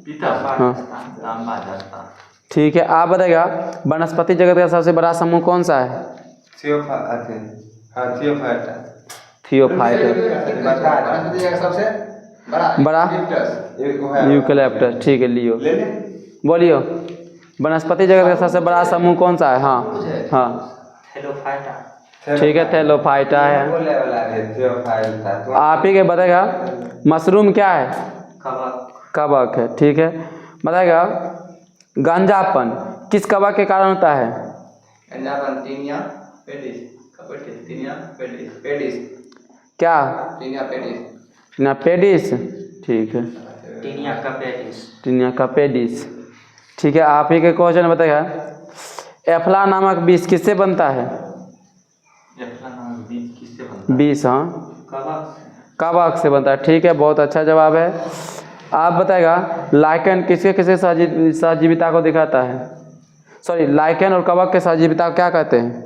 [SPEAKER 3] पीता
[SPEAKER 1] हाँ।
[SPEAKER 3] तांबा जस्ता।
[SPEAKER 1] ठीक है, आप बताएगा वनस्पति जगत का सबसे बड़ा समूह कौन सा है? थियोफाइटस।
[SPEAKER 4] वनस्पति का सबसे
[SPEAKER 1] बड़ा यूकेलिप्टस, ठीक है, लियो।
[SPEAKER 5] ले ले।
[SPEAKER 1] बोलियो, वनस्पति जगत का सबसे बड़ा समूह कौन सा है? हाँ हाँ,
[SPEAKER 2] थैलोफाइटा।
[SPEAKER 1] ठीक है, थैलोफाइटा है।
[SPEAKER 5] बोले वाला है थियोफाइल था तो
[SPEAKER 1] आप ही के बताएगा मशरूम क्या है?
[SPEAKER 2] कवक।
[SPEAKER 1] कवक है, ठीक है। बताएगा गांजापन किस कवक के कारण होता है?
[SPEAKER 4] गंजापन tinea pedis, capitis, tinea pedis, pedis,
[SPEAKER 1] क्या?
[SPEAKER 4] Tinea pedis.
[SPEAKER 1] टीनिया पेडिस, ठीक है,
[SPEAKER 2] टीनिया कपेटिस।
[SPEAKER 1] टीनिया कपेडिस, ठीक है। आप ही के क्वेश्चन बताएगा एफ्ला नामक बीज किससे बनता है?
[SPEAKER 3] एफ्ला नामक बीज किससे बनता है?
[SPEAKER 1] बीज, हाँ,
[SPEAKER 2] कवक।
[SPEAKER 1] कवक से बनता है, ठीक है, बहुत अच्छा जवाब है। आप बताएगा लाइकेन किसके किसके सहजीविता को दिखाता है? सॉरी, लाइकेन और कवक के सहजीविता को क्या कहते हैं?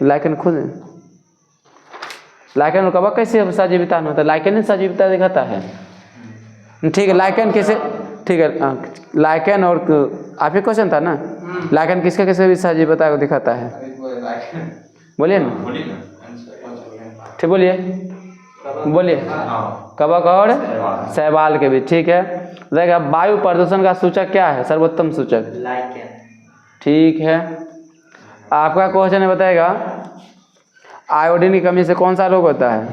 [SPEAKER 1] लाइकेन खुद है। लाइकेन और कवक कैसे सहजीविता में होता है? लाइकेन ही सहजीविता दिखाता है, ठीक है। लाइकेन किसे, ठीक है, लाइकेन और आप ही क्वेश्चन था ना, लाइकेन किसके किसके भी सहजीविता को दिखाता है? बोलिए ना,
[SPEAKER 3] बोलिए ना।
[SPEAKER 1] ठीक, बोलिए बोलिए।
[SPEAKER 3] हाँ,
[SPEAKER 1] कवक और शैवाल के भी, ठीक है। देखिए वायु प्रदूषण का सूचक क्या है? सर्वोत्तम सूचक,
[SPEAKER 2] लाइकेन।
[SPEAKER 1] ठीक है। आपका क्वेश्चन है, बताएगा आयोडीन की कमी से कौन सा रोग होता है?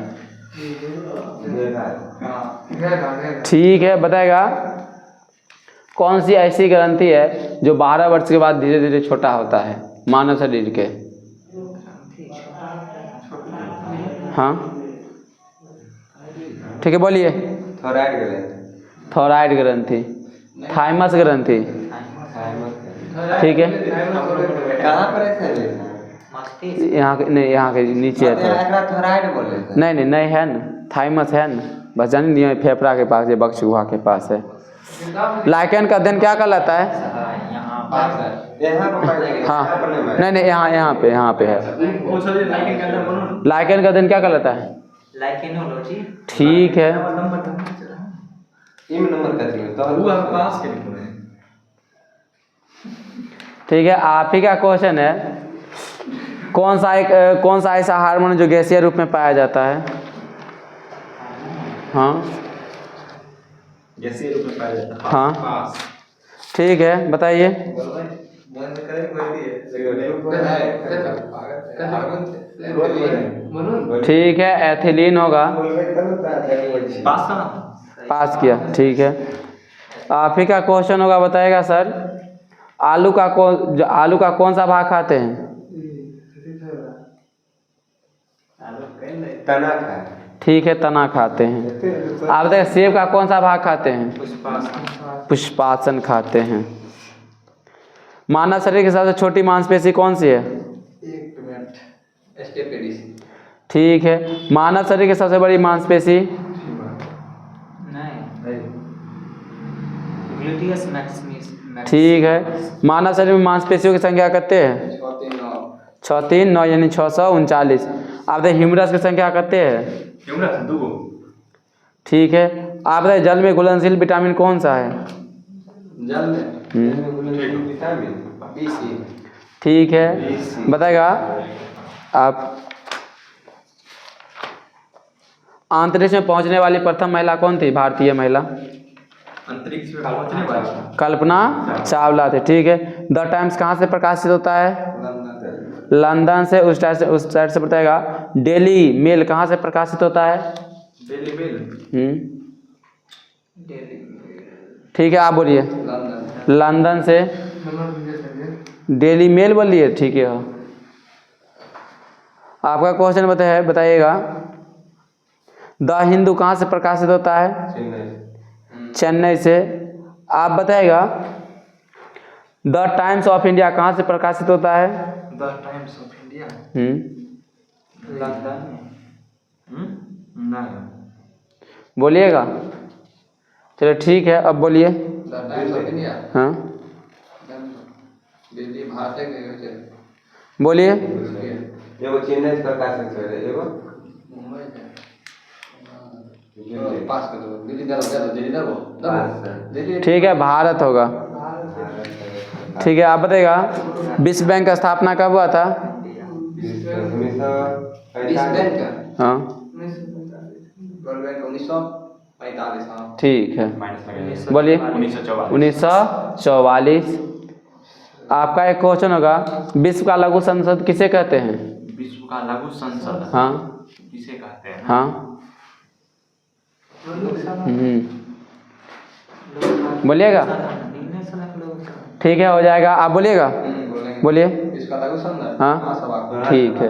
[SPEAKER 1] ठीक है। बताएगा कौन सी ऐसी ग्रंथि है जो 12 वर्ष के बाद धीरे धीरे छोटा होता है मानव शरीर के? हाँ, ठीक है, बोलिए।
[SPEAKER 5] थोराइड ग्रंथि।
[SPEAKER 1] थॉराइड ग्रंथि, थाइमस ग्रंथि, ठीक है।
[SPEAKER 5] कहाँ पर है सर?
[SPEAKER 2] मस्तिष्क।
[SPEAKER 1] यहाँ के नहीं, यहाँ के नीचे है थोड़ा।
[SPEAKER 5] एकरा थोराइड बोले थे।
[SPEAKER 1] नहीं नहीं नहीं है ना, थाइमस है ना, बस जानी नहीं है, फेफड़ा के पास है, बक्ष गुहा के पास है। लाइकेन का अध्ययन क्या कहलाता है?
[SPEAKER 2] यहाँ
[SPEAKER 5] यहाँ पर पाएंगे।
[SPEAKER 1] हाँ, नहीं नहीं, यहाँ पे है। लाइकेन का अध्ययन क्या कहलाता है?
[SPEAKER 2] लाइकेनोलॉजी।
[SPEAKER 1] ठीक है,
[SPEAKER 5] इम नंबर का चाहिए तो
[SPEAKER 4] वो हम पास के लिखे हैं।
[SPEAKER 1] ठीक है। आप ही का क्वेश्चन है, कौन सा ऐसा हार्मोन जो गैसीय रूप में पाया जाता है? हाँ
[SPEAKER 3] गैसीय रूप में पाया जाता है।
[SPEAKER 1] हाँ,
[SPEAKER 3] पास।
[SPEAKER 1] ठीक है, बताइए।
[SPEAKER 4] बंद करें कोई
[SPEAKER 1] ठीक है, एथिलीन होगा।
[SPEAKER 3] पास का ना?
[SPEAKER 1] पास किया, ठीक है। आप ही का क्वेश्चन होगा, बताएगा सर आलू का कौन सा भाग खाते हैं?
[SPEAKER 5] तना का।
[SPEAKER 1] ठीक है, तना खाते हैं। आप बताइए सेब का कौन सा भाग खाते हैं? पुष्पासन खाते हैं। मानव शरीर के सबसे छोटी मांसपेशी कौन सी है?
[SPEAKER 4] एक मिनट, स्टेपेडिस।
[SPEAKER 1] ठीक है। मानव शरीर की सबसे बड़ी मांसपेशी?
[SPEAKER 2] नहीं, ग्लूटियस मैक्सिमिस।
[SPEAKER 1] ठीक है। मानव शरीर में मांसपेशियों की संख्या कितने हैं? 6 3 9 यानी 639। आप बताइए ह्यूमरस की संख्या कितने है?
[SPEAKER 3] ह्यूमरस 2 गो।
[SPEAKER 1] ठीक है। आप बताइए जल में घुलनशील विटामिन कौन सा है?
[SPEAKER 4] जल में
[SPEAKER 5] विटामिन
[SPEAKER 4] BC।
[SPEAKER 1] ठीक है, बताएगा आप अंतरिक्ष में पहुंचने वाली प्रथम महिला कौन थी? भारतीय महिला?
[SPEAKER 3] अंतरिक्ष में पहुंचने वाली
[SPEAKER 1] कल्पना चावला थी, ठीक है। द टाइम्स कहाँ से प्रकाशित होता है? लंदन से। उस साइड से बताएगा डेली मेल कहाँ से प्रकाशित होता है?
[SPEAKER 3] Daily Mail.
[SPEAKER 1] ठीक है, आप बोलिए। लंदन से। डेली मेल बोलिए, ठीक है। आपका क्वेश्चन बताइएगा द हिंदू कहाँ से प्रकाशित होता है? चेन्नई से। आप बताइएगा द टाइम्स ऑफ इंडिया कहाँ से प्रकाशित होता है?
[SPEAKER 3] The times of India
[SPEAKER 2] London में।
[SPEAKER 3] नहीं,
[SPEAKER 1] बोलिएगा। चलो ठीक है, अब बोलिए। हाँ,
[SPEAKER 4] दिल्ली भारत के
[SPEAKER 1] बोलिए।
[SPEAKER 5] एगो चेन्नई से प्रकाशित हो रहे एगो
[SPEAKER 4] मुंबई से पास कर दो। दिल्ली दबो।
[SPEAKER 1] ठीक है, भारत होगा। ठीक है, आप बताइएगा विश्व बैंक का स्थापना कब हुआ था? हाँ
[SPEAKER 4] वर्ल्ड बैंक 1945। हाँ
[SPEAKER 1] ठीक है,
[SPEAKER 3] माइनस लगे
[SPEAKER 1] बोलिए
[SPEAKER 3] 1944।
[SPEAKER 1] 1944। आपका एक क्वेश्चन होगा, विश्व का लघु संसद किसे कहते हैं?
[SPEAKER 3] विश्व का लघु संसद
[SPEAKER 1] हाँ
[SPEAKER 3] किसे कहते हैं?
[SPEAKER 1] हाँ बोलिएगा, ठीक है हो जाएगा, आप बोलिएगा,
[SPEAKER 4] बोलेंगे।
[SPEAKER 1] बोलिए।
[SPEAKER 4] इसका लघु संदर्भ
[SPEAKER 1] हाँ
[SPEAKER 4] सभा
[SPEAKER 1] ठीक है।